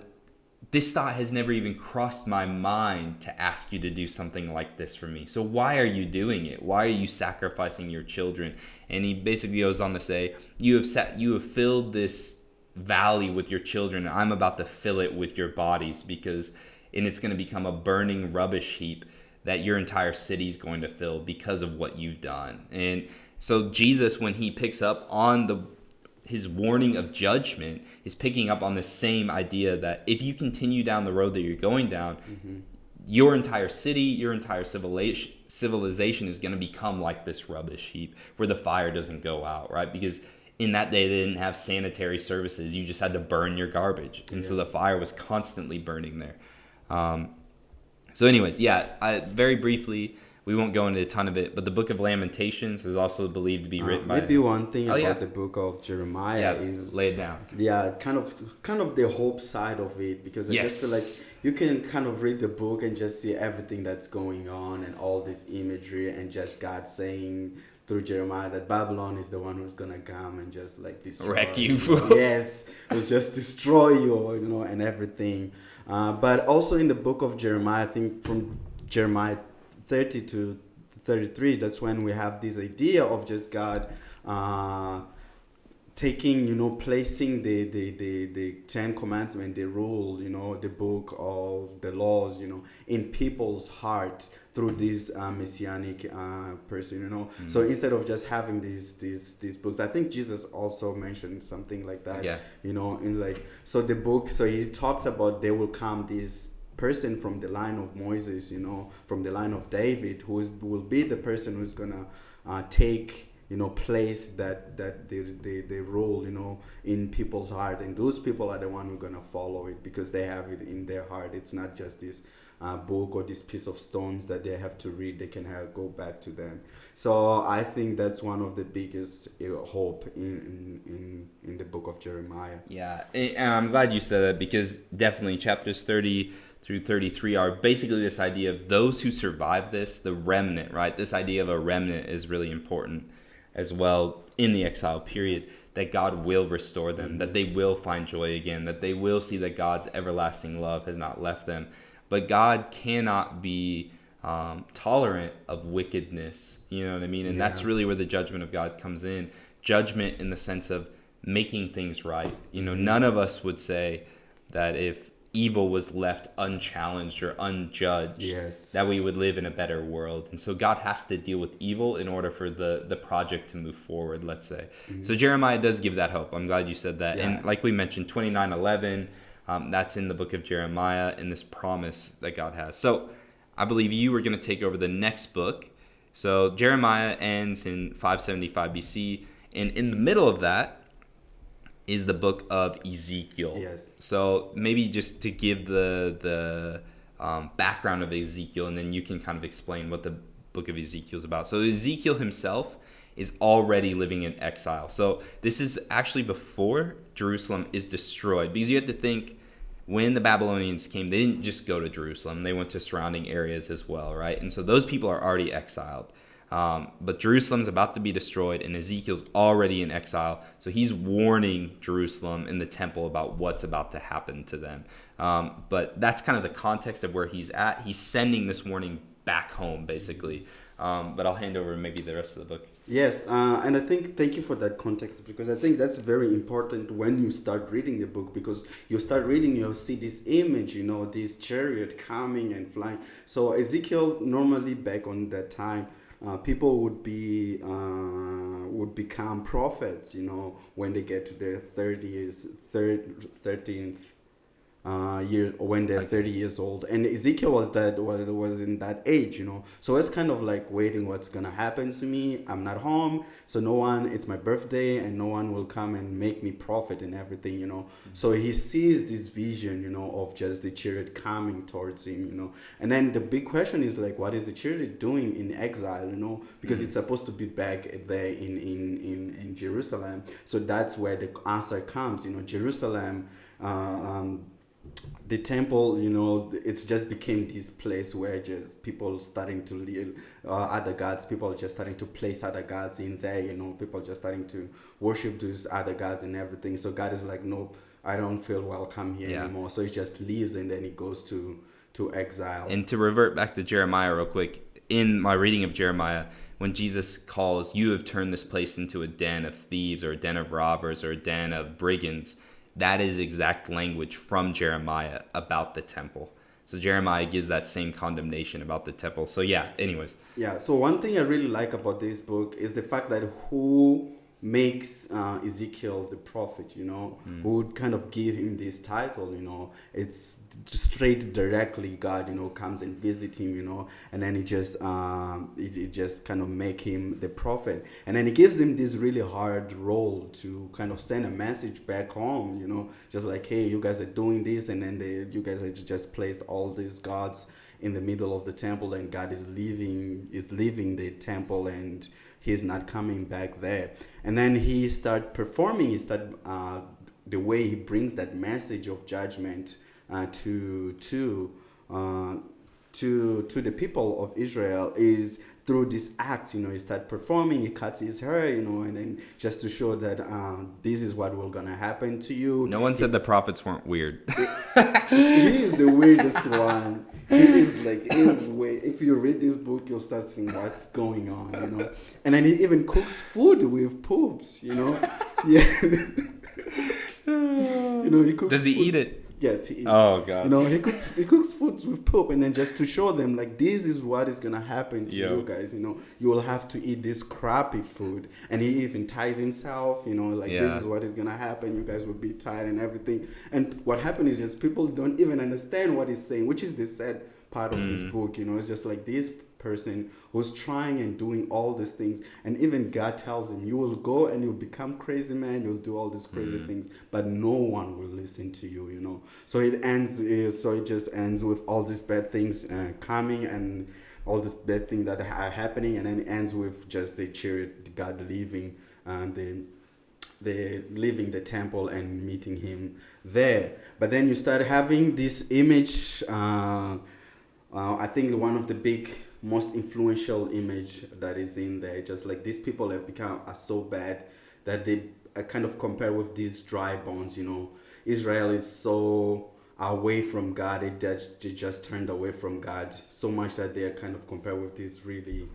[SPEAKER 1] this thought has never even crossed my mind to ask you to do something like this for me. So why are you doing it? Why are you sacrificing your children? And he basically goes on to say, you have filled this valley with your children, and I'm about to fill it with your bodies, and it's going to become a burning rubbish heap that your entire city is going to fill because of what you've done. And so Jesus, when he picks up on his warning of judgment, is picking up on the same idea that if you continue down the road that you're going down, your entire city, your entire civilization is going to become like this rubbish heap where the fire doesn't go out, right? Because in that day, they didn't have sanitary services. You just had to burn your garbage. And so the fire was constantly burning there. So anyways, very briefly, We won't go into a ton of it, but the book of Lamentations is also believed to be written by...
[SPEAKER 2] Maybe one thing
[SPEAKER 1] Oh, yeah.
[SPEAKER 2] about the book of Jeremiah is
[SPEAKER 1] lay it down.
[SPEAKER 2] kind of the hope side of it, because I just feel like you can kind of read the book and just see everything that's going on and all this imagery, and just God saying through Jeremiah that Babylon is the one who's gonna come and just like destroy
[SPEAKER 1] wreck you.
[SPEAKER 2] Yes, will just destroy you, and everything. But also in the book of Jeremiah, I think from Jeremiah 30 to 33, that's when we have this idea of just God taking, placing the 10 commandments, the rule, the book of the laws, in people's heart through this messianic person. So instead of just having these books, I think Jesus also mentioned something like that. In like, so the book, so he talks about there will come this person from the line of Moses, from the line of David, will be the person who's gonna take place that they rule in people's heart, and those people are the one who are gonna follow it because they have it in their heart. It's not just this book or this piece of stones that they have to read. They can go back to them. So I think that's one of the biggest hope in the book of Jeremiah.
[SPEAKER 1] Yeah, and I'm glad you said that, because definitely chapters 30 through 33 are basically this idea of those who survive this, the remnant, right? This idea of a remnant is really important as well in the exile period, that God will restore them, that they will find joy again, that they will see that God's everlasting love has not left them. But God cannot be tolerant of wickedness, you know what I mean? And that's really where the judgment of God comes in. Judgment in the sense of making things right. None of us would say that if evil was left unchallenged or unjudged, that we would live in a better world. And so God has to deal with evil in order for the project to move forward, let's say. So Jeremiah does give that hope. I'm glad you said that. And like we mentioned, 29:11, that's in the book of Jeremiah, and this promise that God has. So I believe you were going to take over the next book. So Jeremiah ends in 575 BC, and in the middle of that is the book of Ezekiel.
[SPEAKER 2] Yes.
[SPEAKER 1] So maybe just to give the background of Ezekiel, and then you can kind of explain what the book of Ezekiel is about. So Ezekiel himself is already living in exile. So this is actually before Jerusalem is destroyed, because you have to think, when the Babylonians came, they didn't just go to Jerusalem. They went to surrounding areas as well, right? And so those people are already exiled. But Jerusalem's about to be destroyed, and Ezekiel's already in exile. So he's warning Jerusalem and the temple about what's about to happen to them. But that's kind of the context of where he's at. He's sending this warning back home, basically. But I'll hand over maybe the rest of the book.
[SPEAKER 2] Yes, and I think, thank you for that context, because I think that's very important when you start reading the book, because you start reading, you'll see this image, this chariot coming and flying. So Ezekiel, normally back on that time, people would become prophets, when they get to their 13th year, when they're 30 years old. And Ezekiel was in that age, so it's kind of like waiting, what's gonna happen to me. I'm not home, so it's my birthday, and no one will come and make me prophet and everything, So he sees this vision, of just the chariot coming towards him, and then the big question is like, what is the chariot doing in exile, because it's supposed to be back there in Jerusalem. So that's where the answer comes, Jerusalem, the temple, it's just became this place where just people starting to live other gods. People are just starting to place other gods in there, people just starting to worship those other gods and everything. So God is like, nope, I don't feel welcome here anymore. So he just leaves, and then he goes to exile.
[SPEAKER 1] And to revert back to Jeremiah real quick, in my reading of Jeremiah, when Jesus calls, you have turned this place into a den of thieves, or a den of robbers, or a den of brigands, that is exact language from Jeremiah about the temple. So Jeremiah gives that same condemnation about the temple. So anyways.
[SPEAKER 2] Yeah, so one thing I really like about this book is the fact that who makes Ezekiel the prophet, who would kind of give him this title, it's straight directly God, comes and visit him, and then it just kind of make him the prophet, and then he gives him this really hard role to kind of send a message back home, just like, hey, you guys are doing this, and then you guys have just placed all these gods in the middle of the temple, and God is leaving the temple, and he's not coming back there. And then he start performing. He start the way he brings that message of judgment uh, to the people of Israel is through this act. He start performing. He cuts his hair, and then just to show that this is what will gonna happen to you.
[SPEAKER 1] No one said the prophets weren't weird.
[SPEAKER 2] He is the weirdest one. He is way. If you read this book, you'll start seeing what's going on, And then he even cooks food with poops, Yeah. He cooks.
[SPEAKER 1] Does he
[SPEAKER 2] food.
[SPEAKER 1] eat it?
[SPEAKER 2] Yes, he eats.
[SPEAKER 1] Oh God.
[SPEAKER 2] He cooks food with poop, and then just to show them this is what is gonna happen to you guys. You will have to eat this crappy food, and he even ties himself. This is what is gonna happen. You guys will be tired and everything. And what happened is just people don't even understand what he's saying, which is the sad part of this book. It's just this person who's trying and doing all these things, and even God tells him, you will go and you'll become crazy, man, you'll do all these crazy things, but no one will listen to you. So it just ends with all these bad things coming, and all these bad things that are happening, and then it ends with just the chariot, God leaving leaving the temple and meeting him there. But then you start having this image, I think one of the most influential image that is in there, just these people are so bad that they kind of compare with these dry bones. Israel is so away from God, they just turned away from God so much that they are kind of compared with these really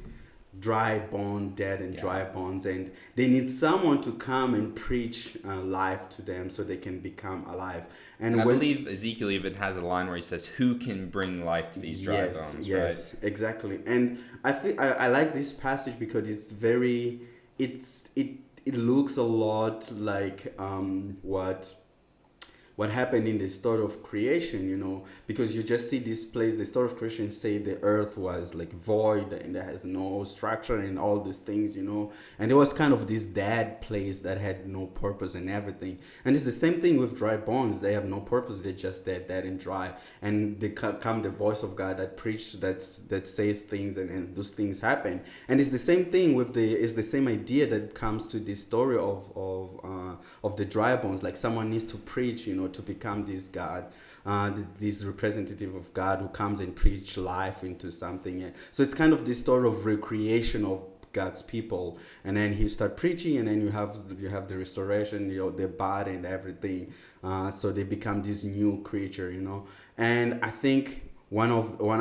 [SPEAKER 2] dry bone, dead and dry bones, and they need someone to come and preach life to them so they can become alive. And
[SPEAKER 1] I believe Ezekiel even has a line where he says, "Who can bring life to these dry bones?"
[SPEAKER 2] Yes,
[SPEAKER 1] right?
[SPEAKER 2] Exactly. And I think I like this passage because it's very it looks a lot like what happened in the story of creation, because you just see this place, the story of creation, say the earth was void and there has no structure and all these things, and it was kind of this dead place that had no purpose and everything. And it's the same thing with dry bones. They have no purpose. They're just dead and dry. And they come the voice of God that preaches, that says things, and those things happen. And it's the same thing it's the same idea that comes to this story of the dry bones. Someone needs to preach, to become this God, this representative of God who comes and preach life into something. So it's kind of this story of recreation of God's people, and then he start preaching, and then you have the restoration, their body and everything. So they become this new creature, And I think one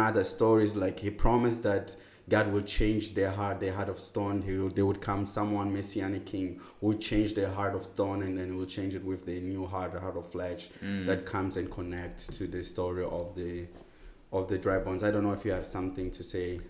[SPEAKER 2] other story is he promised that God will change their heart of stone. They would come someone, Messianic king, who would change their heart of stone, and then will change it with the new heart of flesh that comes and connects to the story of the dry bones. I don't know if you have something to say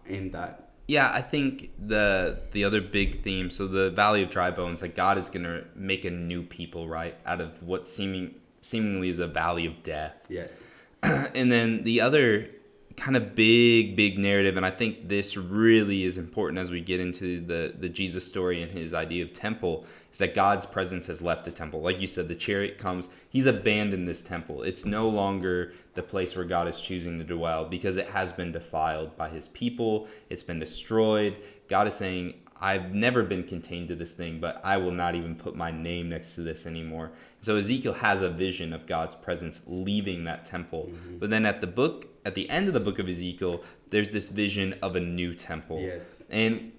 [SPEAKER 2] in that.
[SPEAKER 1] Yeah, I think the other big theme, so the Valley of Dry Bones, God is going to make a new people, right, out of what seemingly is a valley of death.
[SPEAKER 2] Yes.
[SPEAKER 1] And then the other kind of big narrative, and I think this really is important as we get into the Jesus story and his idea of temple, is that God's presence has left the temple. Like you said, the chariot comes, he's abandoned this temple. It's no longer the place where God is choosing to dwell because it has been defiled by his people. It's been destroyed. God is saying, I've never been contained to this thing, but I will not even put my name next to this anymore. So Ezekiel has a vision of God's presence leaving that temple. Mm-hmm. But then at the end of the book of Ezekiel, there's this vision of a new temple.
[SPEAKER 2] Yes.
[SPEAKER 1] And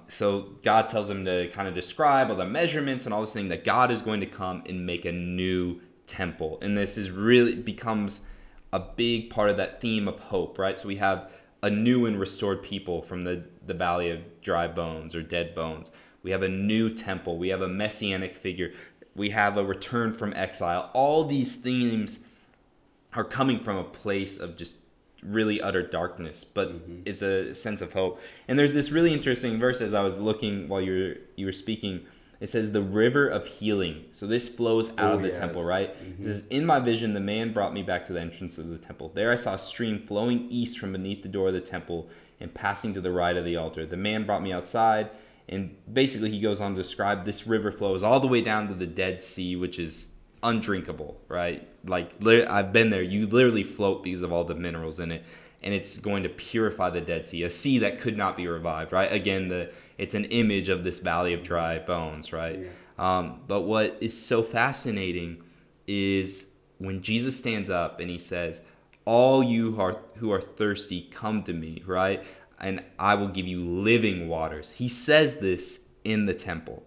[SPEAKER 1] so God tells him to kind of describe all the measurements and all this thing, that God is going to come and make a new temple. And this is really becomes a big part of that theme of hope, right? So we have a new and restored people from the Valley of Dry Bones or Dead Bones. We have a new temple. We have a messianic figure. We have a return from exile. All these themes are coming from a place of just really utter darkness, but it's a sense of hope. And there's this really interesting verse as I was looking while you were speaking. It says the river of healing. So this flows out of the temple, right? Mm-hmm. It says, in my vision, the man brought me back to the entrance of the temple. There I saw a stream flowing east from beneath the door of the temple and passing to the right of the altar. The man brought me outside, and basically he goes on to describe this river flows all the way down to the Dead Sea, which is undrinkable, right? Like I've been there. You literally float because of all the minerals in it, and it's going to purify the Dead Sea, a sea that could not be revived, right? Again, it's an image of this valley of dry bones, right?
[SPEAKER 2] Yeah.
[SPEAKER 1] But what is so fascinating is when Jesus stands up and he says, all you who are thirsty, come to me, right? And I will give you living waters. He says this in the temple.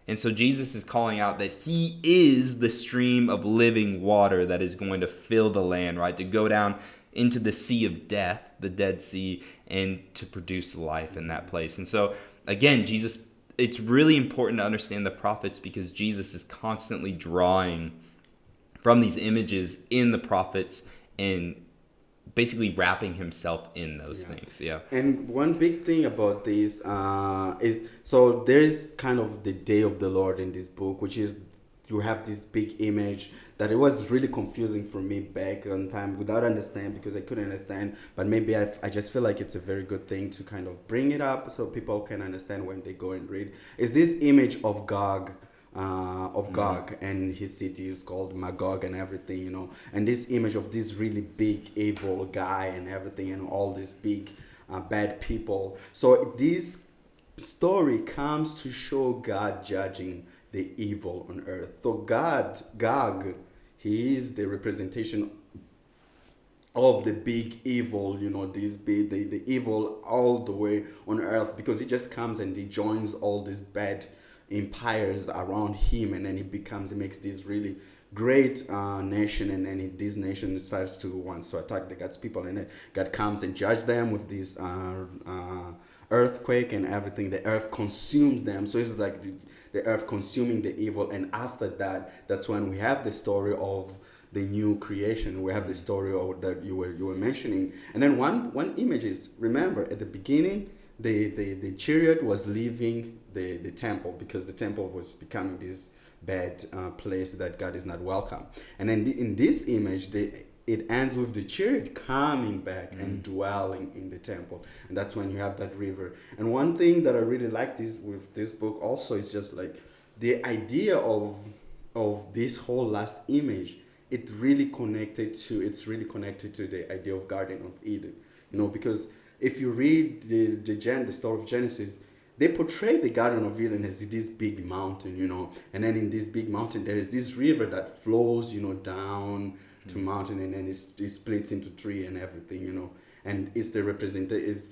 [SPEAKER 1] And so Jesus is calling out that he is the stream of living water that is going to fill the land, right? To go down into the sea of death, the Dead Sea, and to produce life in that place. And so, again, Jesus, it's really important to understand the prophets because Jesus is constantly drawing from these images in the prophets and basically wrapping himself in those things. Yeah.
[SPEAKER 2] And one big thing about this is, so there's kind of the day of the Lord in this book, which is you have this big image that it was really confusing for me back on time without understand because I couldn't understand. But maybe I just feel like it's a very good thing to kind of bring it up so people can understand when they go and read. Is this image of Gog. Gog, and his city is called Magog and everything, you know, and this image of this really big evil guy and everything and all these big bad people. So this story comes to show God judging the evil on earth. So Gog, he is the representation of the big evil, you know, this big the evil all the way on earth, because he just comes and he joins all these bad empires around him, and then he makes this really great nation, and then this nation starts to wants to attack the God's people, and then God comes and judge them with this earthquake and everything. The earth consumes them, so it's like the earth consuming the evil. And after that, that's when we have the story of the new creation. We have the story of that you were mentioning. And then one image is, remember at the beginning, the chariot was leaving the temple because the temple was becoming this bad place that God is not welcome. And then in this image, it ends with the chariot coming back and dwelling in the temple, and that's when you have that river. And one thing that I really like with this book also is just like the idea of this whole last image. It's really connected to the idea of Garden of Eden, you know, because if you read the story of Genesis, they portray the Garden of Eden as this big mountain, you know, and then in this big mountain there is this river that flows, you know, down to mountain, and then it splits into three and everything, you know, and it's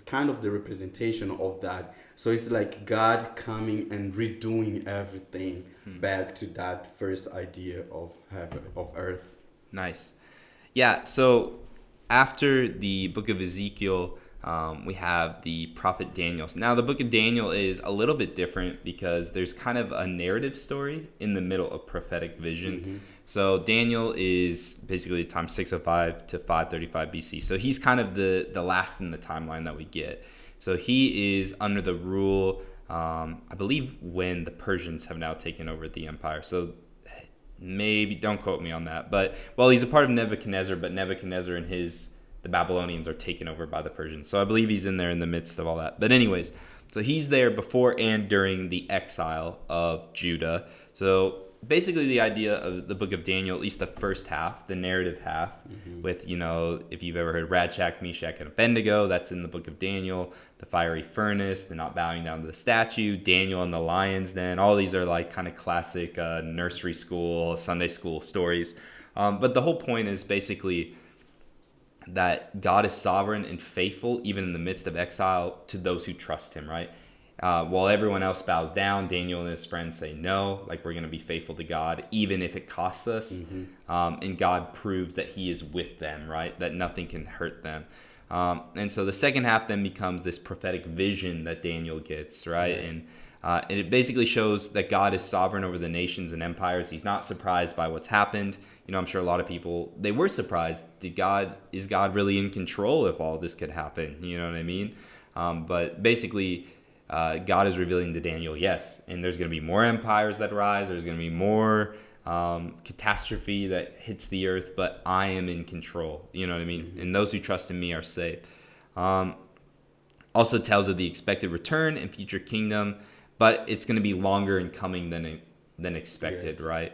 [SPEAKER 2] kind of the representation of that. So it's like God coming and redoing everything back to that first idea of heaven, of earth.
[SPEAKER 1] Nice. Yeah. So after the book of Ezekiel, we have the prophet Daniel. Now, the book of Daniel is a little bit different because there's kind of a narrative story in the middle of prophetic vision. Mm-hmm. So Daniel is basically time 605 to 535 BC. So he's kind of the last in the timeline that we get. So he is under the rule, I believe, when the Persians have now taken over the empire. So maybe, don't quote me on that. But, well, he's a part of Nebuchadnezzar, but Nebuchadnezzar and the Babylonians are taken over by the Persians. So I believe he's in there in the midst of all that. But anyways, so he's there before and during the exile of Judah. So basically the idea of the book of Daniel, at least the first half, the narrative half, with, you know, if you've ever heard Shadrach, Meshach, and Abednego, that's in the book of Daniel. The fiery furnace, the not bowing down to the statue, Daniel and the lion's den. All these are like kind of classic nursery school, Sunday school stories. But the whole point is basically that God is sovereign and faithful even in the midst of exile to those who trust him, right? While everyone else bows down, Daniel and his friends say no, like we're going to be faithful to God even if it costs us. And God proves that he is with them, right? That nothing can hurt them. And so the second half then becomes this prophetic vision that Daniel gets, right? Yes. And it basically shows that God is sovereign over the nations and empires. He's not surprised by what's happened. You know, I'm sure a lot of people, they were surprised. Is God really in control if all this could happen? You know what I mean? But basically, God is revealing to Daniel, yes, and there's going to be more empires that rise. There's going to be more catastrophe that hits the earth, but I am in control. You know what I mean? And those who trust in me are saved. Also tells of the expected return and future kingdom, but it's going to be longer in coming than expected, yes. Right?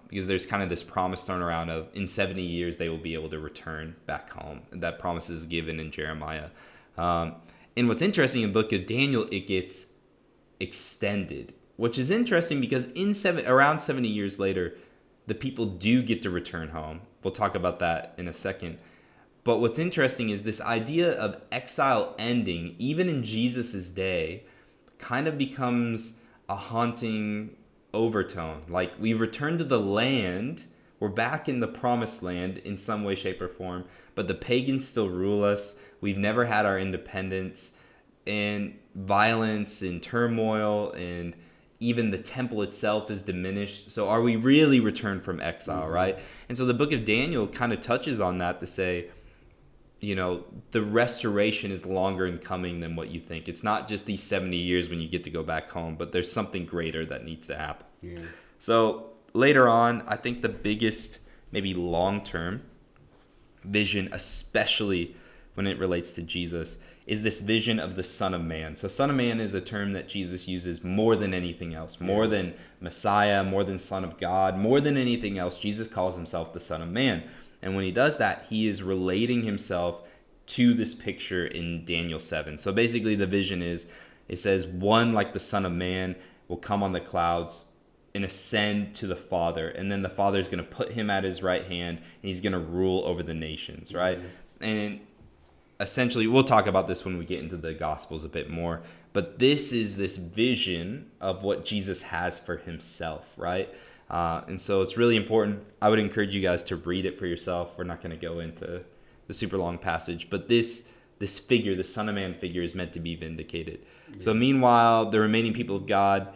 [SPEAKER 1] because there's kind of this promise thrown around of in 70 years they will be able to return back home. That promise is given in Jeremiah. And what's interesting in the book of Daniel, it gets extended, which is interesting because around 70 years later, the people do get to return home. We'll talk about that in a second. But what's interesting is this idea of exile ending, even in Jesus' day, kind of becomes a haunting overtone. Like, we've returned to the land, we're back in the promised land in some way, shape, or form, but the pagans still rule us. We've never had our independence, and violence and turmoil, and even the temple itself is diminished. So are we really returned from exile, right? And so the book of Daniel kind of touches on that to say, the restoration is longer in coming than what you think. It's not just these 70 years when you get to go back home, but there's something greater that needs to happen.
[SPEAKER 2] Yeah.
[SPEAKER 1] So later on, I think the biggest, maybe long-term vision, especially when it relates to Jesus, is this vision of the Son of Man. So Son of Man is a term that Jesus uses more than anything else, more than Messiah, more than Son of God, more than anything else. Jesus calls himself the Son of Man. And when he does that, he is relating himself to this picture in Daniel 7. So basically the vision is, it says, one like the Son of Man will come on the clouds and ascend to the Father. And then the Father is going to put him at his right hand, and he's going to rule over the nations, right? And essentially, we'll talk about this when we get into the Gospels a bit more. But this is this vision of what Jesus has for himself, right? And so it's really important. I would encourage you guys to read it for yourself. We're not going to go into the super long passage, but this figure, the Son of Man figure, is meant to be vindicated. Yeah. So meanwhile, the remaining people of God,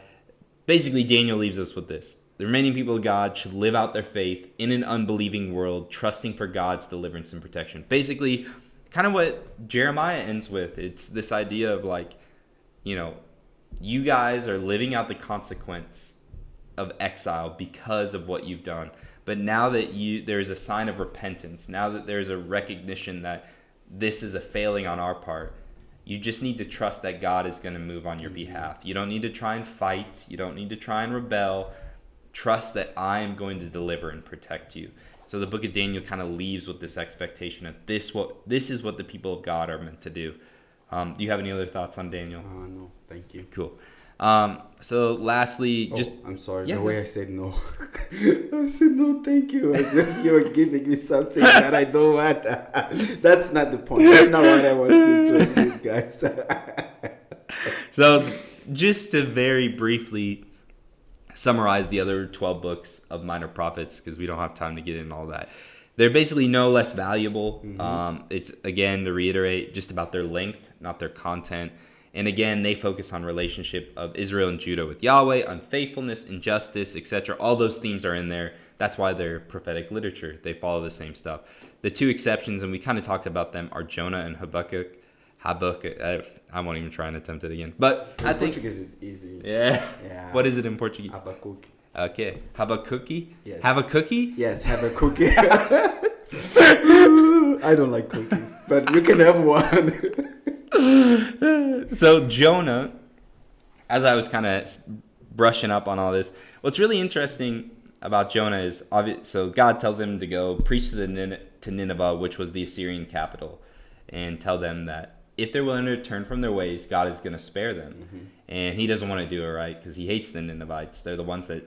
[SPEAKER 1] basically Daniel leaves us with this. The remaining people of God should live out their faith in an unbelieving world, trusting for God's deliverance and protection. Basically, kind of what Jeremiah ends with. It's this idea of like, you guys are living out the consequence of exile because of what you've done. But now that there's a sign of repentance, now that there's a recognition that this is a failing on our part, you just need to trust that God is going to move on your behalf. You don't need to try and fight. You don't need to try and rebel. Trust that I am going to deliver and protect you. So the book of Daniel kind of leaves with this expectation that this is what the people of God are meant to do. Do you have any other thoughts on Daniel?
[SPEAKER 2] No, thank you.
[SPEAKER 1] Cool. So lastly,
[SPEAKER 2] I'm sorry. The way I said no. I said no, thank you. As if you were giving me something that I don't want. That's not the point. That's not what I want to trust these guys.
[SPEAKER 1] So just to very briefly summarize the other 12 books of minor prophets, because we don't have time to get into all that. They're basically no less valuable. It's, again, to reiterate, just about their length, not their content. And again, they focus on relationship of Israel and Judah with Yahweh, unfaithfulness, injustice, etc. All those themes are in there. That's why they're prophetic literature. They follow the same stuff. The two exceptions, and we kind of talked about them, are Jonah and Habakkuk. I won't even try and attempt it again. But I think
[SPEAKER 2] Portuguese is easy.
[SPEAKER 1] Yeah. What is it in Portuguese?
[SPEAKER 2] Habakkuk.
[SPEAKER 1] Okay. Have a cookie?
[SPEAKER 2] Yes.
[SPEAKER 1] Have a cookie?
[SPEAKER 2] Yes, have a cookie. I don't like cookies, but you can have one.
[SPEAKER 1] So Jonah, as I was kind of brushing up on all this, what's really interesting about Jonah is, so God tells him to go preach to Nineveh, which was the Assyrian capital, and tell them that if they're willing to turn from their ways, God is going to spare them. And he doesn't want to do it, right? Because he hates the Ninevites. They're the ones that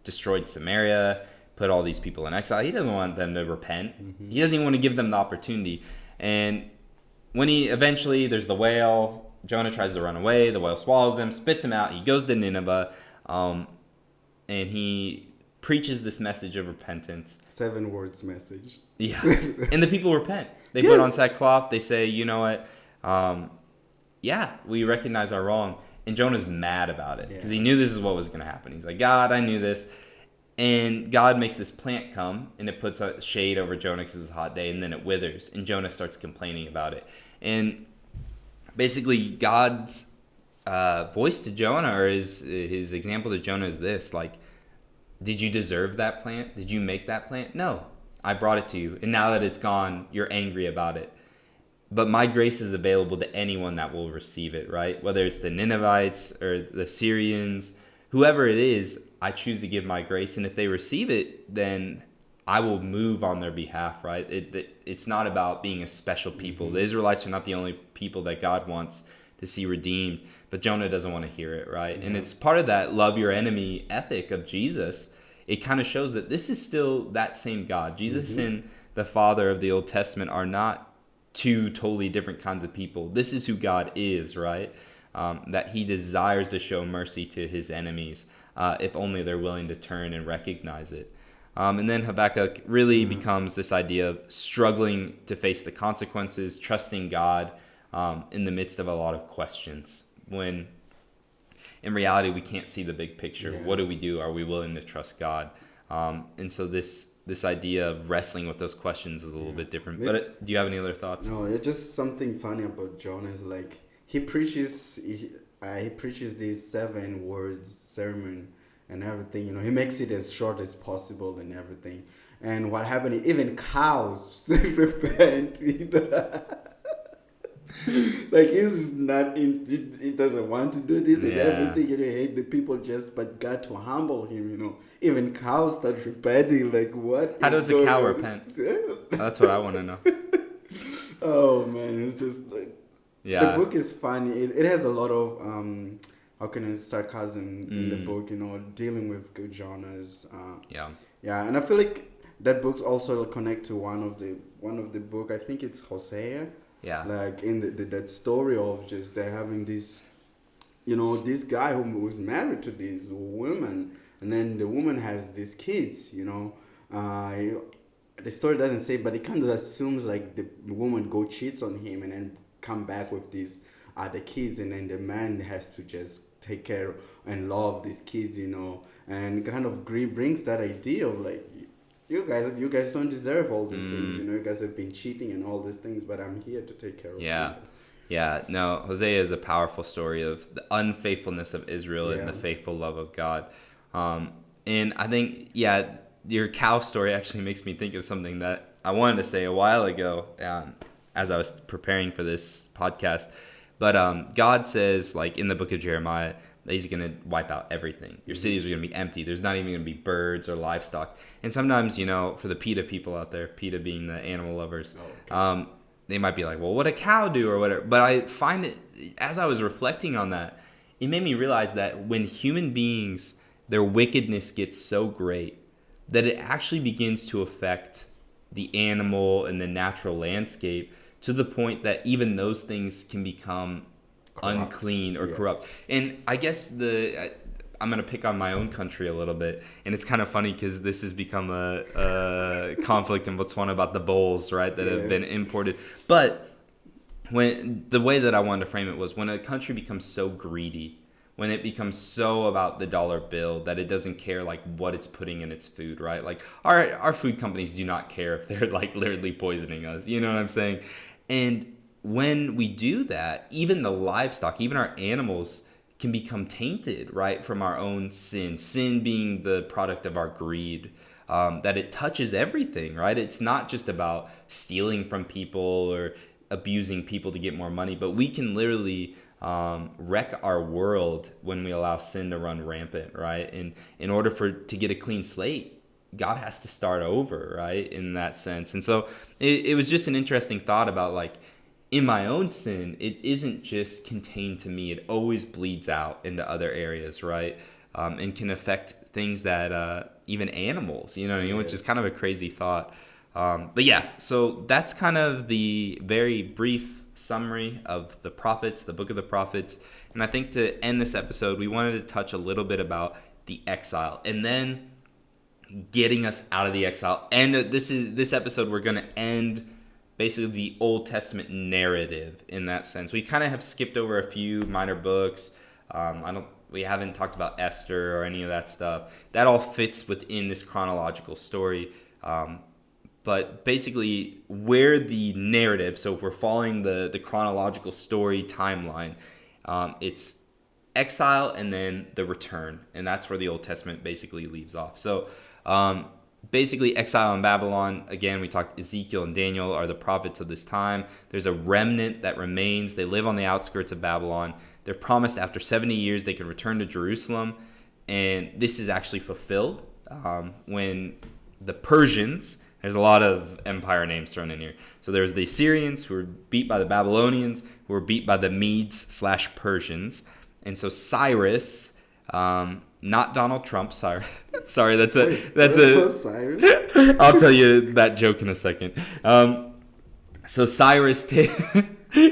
[SPEAKER 1] destroyed Samaria, put all these people in exile. He doesn't want them to repent. He doesn't even want to give them the opportunity. And when there's the whale, Jonah tries to run away, the whale swallows him, spits him out, he goes to Nineveh, and he preaches this message of repentance.
[SPEAKER 2] 7 words message.
[SPEAKER 1] Yeah. And the people repent. They put on sackcloth, they say, you know what, we recognize our wrong. And Jonah's mad about it because he knew this is what was going to happen. He's like, God, I knew this. And God makes this plant come, and it puts a shade over Jonah because it's a hot day, and then it withers. And Jonah starts complaining about it. And basically, God's voice to Jonah, or his example to Jonah is this: like, did you deserve that plant? Did you make that plant? No, I brought it to you. And now that it's gone, you're angry about it. But my grace is available to anyone that will receive it, right? Whether it's the Ninevites or the Syrians, whoever it is, I choose to give my grace, and if they receive it, then I will move on their behalf, right? It's not about being a special people. The Israelites are not the only people that God wants to see redeemed, but Jonah doesn't want to hear it, right? And it's part of that love your enemy ethic of Jesus. It kind of shows that this is still that same God. Jesus and the Father of the Old Testament are not two totally different kinds of people. This is who God is, right? That he desires to show mercy to his enemies, if only they're willing to turn and recognize it. And then Habakkuk really becomes this idea of struggling to face the consequences, trusting God in the midst of a lot of questions. When in reality, we can't see the big picture. Yeah. What do we do? Are we willing to trust God? And so this idea of wrestling with those questions is a little bit different. But do you have any other thoughts?
[SPEAKER 2] No, it's just something funny about Jonah is like he preaches these 7 words sermon and everything. You know, he makes it as short as possible and everything. And what happened? Even cows repent. You know? Like he's not in. He doesn't want to do this and everything. You know, hate the people but God to humble him. You know, even cows start repenting. Like what?
[SPEAKER 1] How does a cow repent? That's what I want to know.
[SPEAKER 2] Oh man, it's just like the book is funny. It has a lot of sarcasm in the book. You know, dealing with Jonah's. And I feel like that book's also connect to one of the book. I think it's Hosea.
[SPEAKER 1] Yeah.
[SPEAKER 2] Like in that story of just they're having this, you know, this guy who was married to this woman, and then the woman has these kids, you know. The story doesn't say, but it kind of assumes like the woman cheats on him and then come back with these other kids, and then the man has to just take care and love these kids, you know, and kind of brings that idea of like, you guys don't deserve all these things, you know. You guys have been cheating and all these things, but I'm here to take care of you.
[SPEAKER 1] No, Hosea is a powerful story of the unfaithfulness of Israel and the faithful love of God. And I think your cow story actually makes me think of something that I wanted to say a while ago as I was preparing for this podcast. But God says, like in the book of Jeremiah, that he's going to wipe out everything. Your cities are going to be empty. There's not even going to be birds or livestock. And sometimes, you know, for the PETA people out there, PETA being the animal lovers, they might be like, well, what a cow do or whatever. But I find that as I was reflecting on that, it made me realize that when human beings, their wickedness gets so great that it actually begins to affect the animal and the natural landscape to the point that even those things can become unclean or corrupt. And I guess I'm going to pick on my own country a little bit, and it's kind of funny because this has become a conflict in Botswana about the bowls, right, that have been imported. But when the way that I wanted to frame it was when a country becomes so greedy, when it becomes so about the dollar bill that it doesn't care like what it's putting in its food, right? Like our food companies do not care if they're like literally poisoning us, you know what I'm saying? And when we do that, even the livestock, even our animals can become tainted, right, from our own sin being the product of our greed, that it touches everything, right? It's not just about stealing from people or abusing people to get more money, but we can literally wreck our world when we allow sin to run rampant, right? And in order to get a clean slate, God has to start over, right, in that sense. And so it was just an interesting thought about like, in my own sin, it isn't just contained to me. It always bleeds out into other areas, right? And can affect things that even animals, you know what I mean? Which is kind of a crazy thought. But yeah, so that's kind of the very brief summary of the prophets, the book of the prophets. And I think to end this episode, we wanted to touch a little bit about the exile and then getting us out of the exile. And this episode, we're going to end basically the Old Testament narrative in that sense. We kind of have skipped over a few minor books. We haven't talked about Esther or any of that stuff. That all fits within this chronological story. But basically where the narrative, so if we're following the chronological story timeline, it's exile and then the return. And that's where the Old Testament basically leaves off. So basically exile in Babylon, again, we talked Ezekiel and Daniel are the prophets of this time. There's a remnant that remains. They live on the outskirts of Babylon. They're promised after 70 years they can return to Jerusalem. And this is actually fulfilled when the Persians, there's a lot of empire names thrown in here. So there's the Assyrians, who were beat by the Babylonians, who were beat by the Medes/Persians. And so Cyrus, not Donald Trump, sorry. Sorry, that's
[SPEAKER 2] Cyrus?
[SPEAKER 1] I'll tell you that joke in a second. So Cyrus,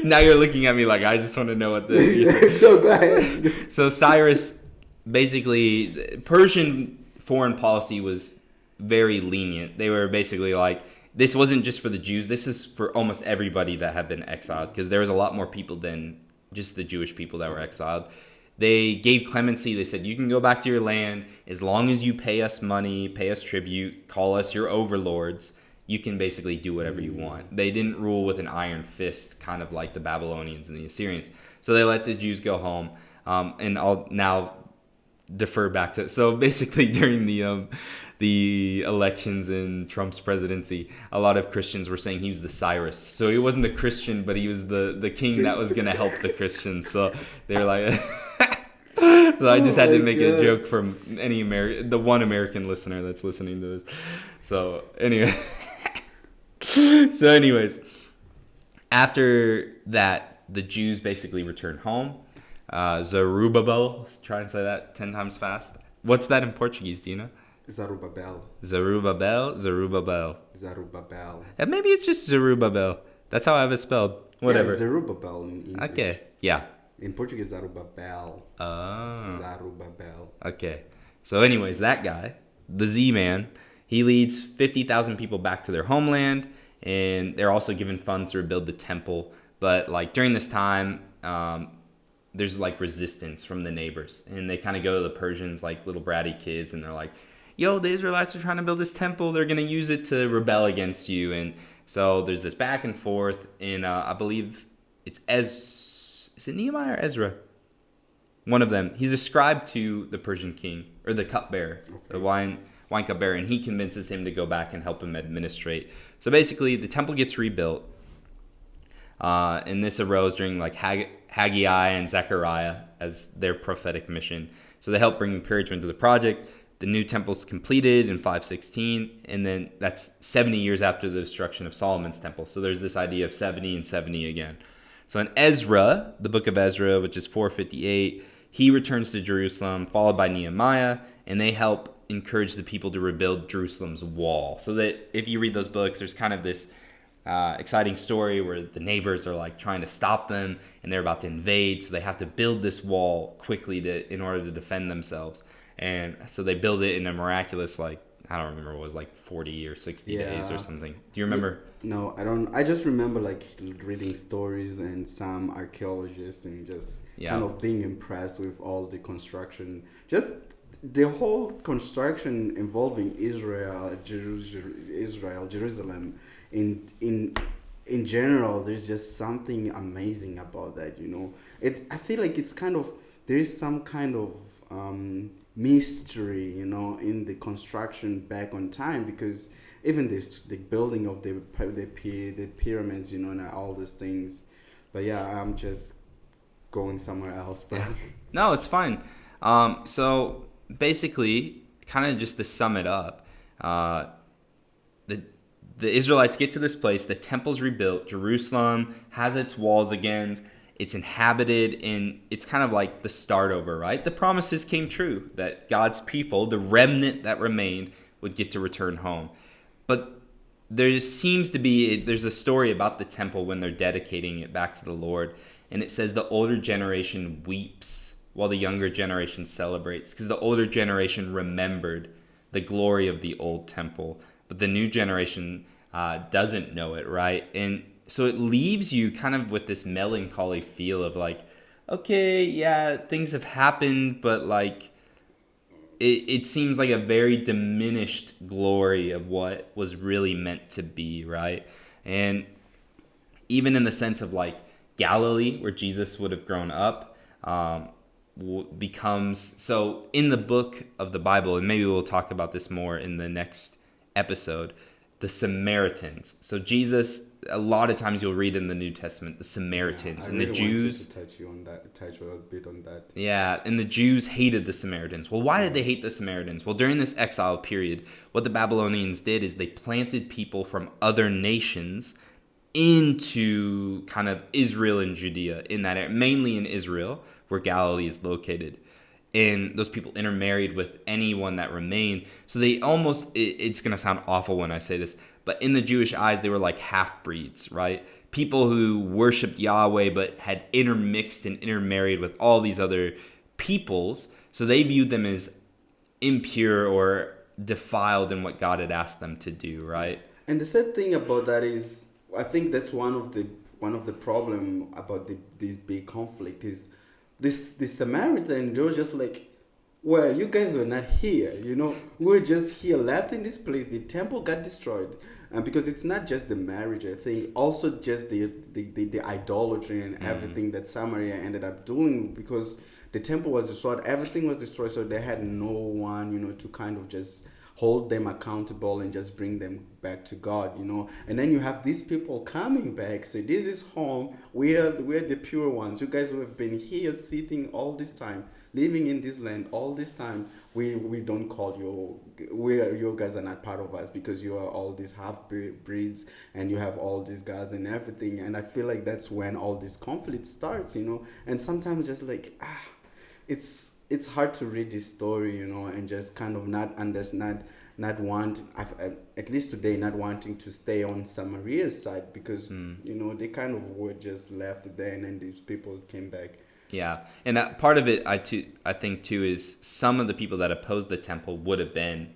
[SPEAKER 1] now you're looking at me like I just want to know what you're saying.
[SPEAKER 2] No, go ahead.
[SPEAKER 1] So Cyrus, basically, Persian foreign policy was very lenient. They were basically like, this wasn't just for the Jews. This is for almost everybody that had been exiled, because there was a lot more people than just the Jewish people that were exiled. They gave clemency. They said, you can go back to your land as long as you pay us money, pay us tribute, call us your overlords. You can basically do whatever you want. They didn't rule with an iron fist, kind of like the Babylonians and the Assyrians. So they let the Jews go home. And I'll now defer back to, so basically during the elections in Trump's presidency, a lot of Christians were saying he was the Cyrus. So he wasn't a Christian, but he was the king that was going to help the Christians. So they were like, so I just had to make a joke from the one American listener that's listening to this. So anyways, after that, the Jews basically returned home. Zerubbabel, try and say that 10 times fast. What's that in Portuguese? Do you know?
[SPEAKER 2] Zerubbabel.
[SPEAKER 1] And maybe it's just Zerubbabel. That's how I have it spelled. Whatever.
[SPEAKER 2] Yeah, Zerubbabel in English.
[SPEAKER 1] Okay. Yeah.
[SPEAKER 2] In Portuguese, Zerubbabel.
[SPEAKER 1] Oh.
[SPEAKER 2] Zerubbabel.
[SPEAKER 1] Okay. So anyways, that guy, the Z-Man, he leads 50,000 people back to their homeland, and they're also given funds to rebuild the temple. But like during this time, there's like resistance from the neighbors, and they kind of go to the Persians like little bratty kids, and they're like, yo, the Israelites are trying to build this temple. They're going to use it to rebel against you. And so there's this back and forth, and I believe it's is it Nehemiah or Ezra? One of them. He's ascribed to the Persian king, or the cupbearer, the wine cupbearer, and he convinces him to go back and help him administrate. So basically, the temple gets rebuilt, and this arose during like Haggai and Zechariah as their prophetic mission. So they help bring encouragement to the project. The new temple's completed in 516, and then that's 70 years after the destruction of Solomon's temple. So there's this idea of 70 and 70 again. So in Ezra, the book of Ezra, which is 458, he returns to Jerusalem, followed by Nehemiah, and they help encourage the people to rebuild Jerusalem's wall. So that if you read those books, there's kind of this exciting story where the neighbors are like trying to stop them, and they're about to invade, so they have to build this wall quickly in order to defend themselves. And so they build it in a miraculous, like, I don't remember, what it was like 40 or 60 days or something. Do you remember?
[SPEAKER 2] No, I don't. I just remember like reading stories and some archaeologists and just kind of being impressed with all the construction. Just the whole construction involving Jerusalem. In general, there's just something amazing about that, you know. I feel like it's kind of, there is some kind of mystery, you know, in the construction back on time, because even the building of the pyramids, you know, and all these things. But yeah, I'm just going somewhere else. But
[SPEAKER 1] no, it's fine. So basically, kind of just to sum it up, the Israelites get to this place, the temple's rebuilt, Jerusalem has its walls again, it's inhabited, and it's kind of like the start over, right? The promises came true that God's people, the remnant that remained, would get to return home. But there's a story about the temple when they're dedicating it back to the Lord, and it says the older generation weeps while the younger generation celebrates, because the older generation remembered the glory of the old temple, but the new generation doesn't know it, right? And so it leaves you kind of with this melancholy feel of like, okay, yeah, things have happened, but like it seems like a very diminished glory of what was really meant to be, right? And even in the sense of like Galilee, where Jesus would have grown up, becomes, so in the book of the Bible, and maybe we'll talk about this more in the next episode, the Samaritans. So Jesus, a lot of times you'll read in the New Testament, the Samaritans,
[SPEAKER 2] I
[SPEAKER 1] and
[SPEAKER 2] really
[SPEAKER 1] the Jews.
[SPEAKER 2] wanted to touch you on that, touch a bit on that.
[SPEAKER 1] Yeah, and the Jews hated the Samaritans. Well, why did they hate the Samaritans? Well, during this exile period, what the Babylonians did is they planted people from other nations into kind of Israel and Judea, in that area, mainly in Israel, where Galilee is located. And those people intermarried with anyone that remained. So they almost, it's going to sound awful when I say this, but in the Jewish eyes, they were like half-breeds, right? People who worshiped Yahweh but had intermixed and intermarried with all these other peoples. So they viewed them as impure or defiled in what God had asked them to do, right?
[SPEAKER 2] And the sad thing about that is, I think that's one of the problem about this big conflict is this Samaritan. They were just like, well, you guys were not here, we were just here, left in this place. The temple got destroyed, and because it's not just the marriage, I think also just the idolatry and everything that Samaria ended up doing, because the temple was destroyed, everything was destroyed, so they had no one, to kind of just hold them accountable and just bring them back to God, And then you have these people coming back, say, this is home, we're the pure ones. You guys who have been here sitting all this time, living in this land all this time, we don't call you, you guys are not part of us, because you are all these half-breeds and you have all these gods and everything. And I feel like that's when all this conflict starts, And sometimes just like, it's hard to read this story, and just kind of not understand, not want, at least today, not wanting to stay on Samaria's side, because they kind of were just left there, and then these people came back.
[SPEAKER 1] Yeah, and that part of it, I think too, is some of the people that opposed the temple would have been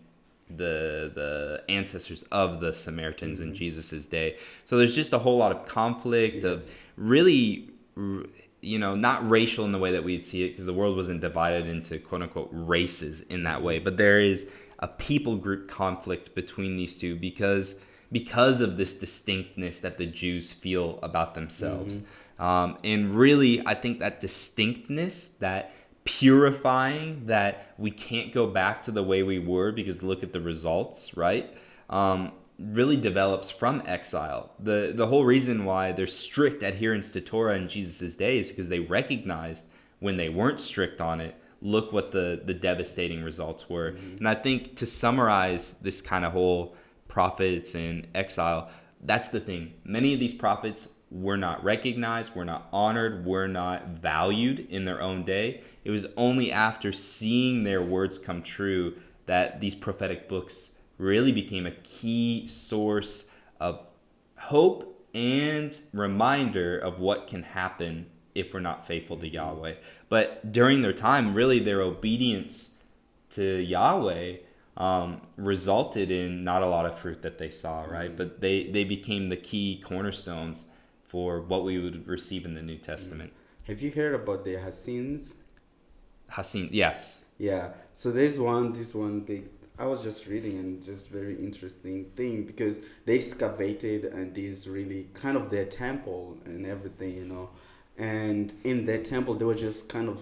[SPEAKER 1] the ancestors of the Samaritans in Jesus's day. So there's just a whole lot of conflict of really, not racial in the way that we'd see it, because the world wasn't divided into quote unquote races in that way, but there is a people group conflict between these two because of this distinctness that the Jews feel about themselves. And really, I think that distinctness, that purifying, that we can't go back to the way we were because look at the results, right? Really develops from exile. The whole reason why there's strict adherence to Torah in Jesus' day is because they recognized when they weren't strict on it, look what the devastating results were. And I think to summarize this kind of whole prophets and exile, that's the thing. Many of these prophets were not recognized, were not honored, were not valued in their own day. It was only after seeing their words come true that these prophetic books really became a key source of hope and reminder of what can happen if we're not faithful to Yahweh. But during their time, really their obedience to Yahweh resulted in not a lot of fruit that they saw, right? But they became the key cornerstones for what we would receive in the New Testament.
[SPEAKER 2] Have you heard about the Hassins?
[SPEAKER 1] Hassin, yes.
[SPEAKER 2] Yeah. So there's this one big, I was just reading, and just very interesting thing, because they excavated and this really kind of their temple and everything, and in their temple they were just kind of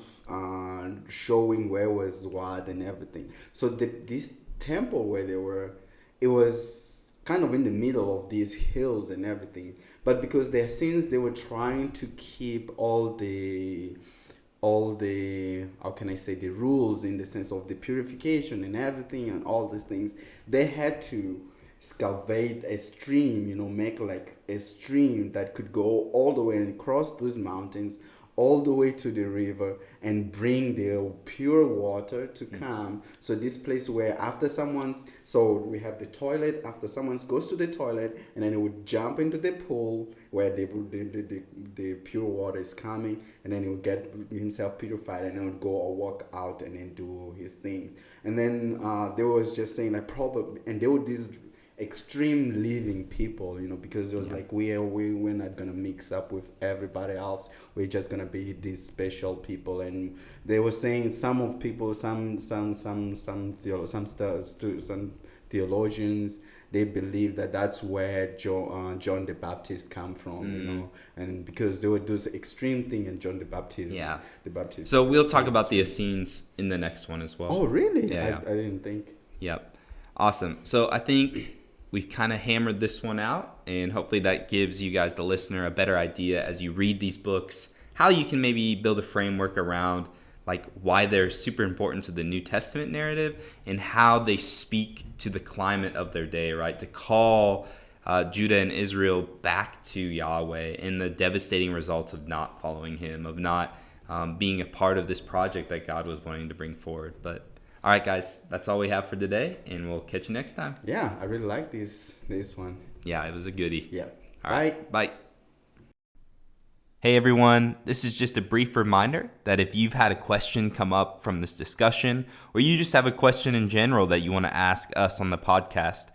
[SPEAKER 2] showing where was what and everything. So this temple where they were, it was kind of in the middle of these hills and everything, but because their sins, they were trying to keep all the how can I say, the rules, in the sense of the purification and everything and all these things. They had to excavate a stream, make like a stream that could go all the way and cross those mountains all the way to the river and bring the pure water to come. So this place where so we have the toilet, after someone goes to the toilet, and then it would jump into the pool where the pure water is coming, and then he would get himself purified, and then would go or walk out and then do his things. And then they was just saying like probably, and they were these extreme living people, because it was like we're not gonna mix up with everybody else, we're just gonna be these special people. And they were saying some theologians, they believe that that's where John the Baptist come from, and because they would do this extreme thing in John the Baptist.
[SPEAKER 1] Yeah.
[SPEAKER 2] The Baptist.
[SPEAKER 1] So we'll talk about the Essenes in the next one as well.
[SPEAKER 2] Oh, really?
[SPEAKER 1] Yeah.
[SPEAKER 2] I didn't think.
[SPEAKER 1] Yep. Awesome. So I think we've kind of hammered this one out, and hopefully that gives you guys, the listener, a better idea as you read these books, how you can maybe build a framework around like why they're super important to the New Testament narrative and how they speak to the climate of their day, right? To call Judah and Israel back to Yahweh and the devastating results of not following him, of not being a part of this project that God was wanting to bring forward. But all right, guys, that's all we have for today, and we'll catch you next time.
[SPEAKER 2] Yeah, I really like this one.
[SPEAKER 1] Yeah, it was a goodie.
[SPEAKER 2] Yeah.
[SPEAKER 1] All right, bye. Hey everyone, this is just a brief reminder that if you've had a question come up from this discussion, or you just have a question in general that you want to ask us on the podcast,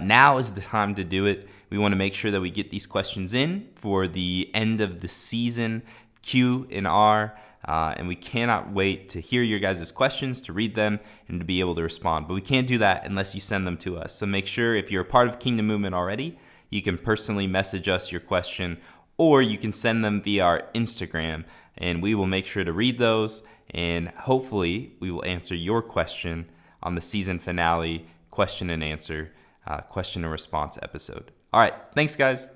[SPEAKER 1] now is the time to do it. We want to make sure that we get these questions in for the end of the season Q&R, and we cannot wait to hear your guys' questions, to read them, and to be able to respond. But we can't do that unless you send them to us. So make sure, if you're a part of Kingdom Movement already, you can personally message us your question, or you can send them via our Instagram, and we will make sure to read those, and hopefully we will answer your question on the season finale question and answer, question and response episode. All right, thanks guys.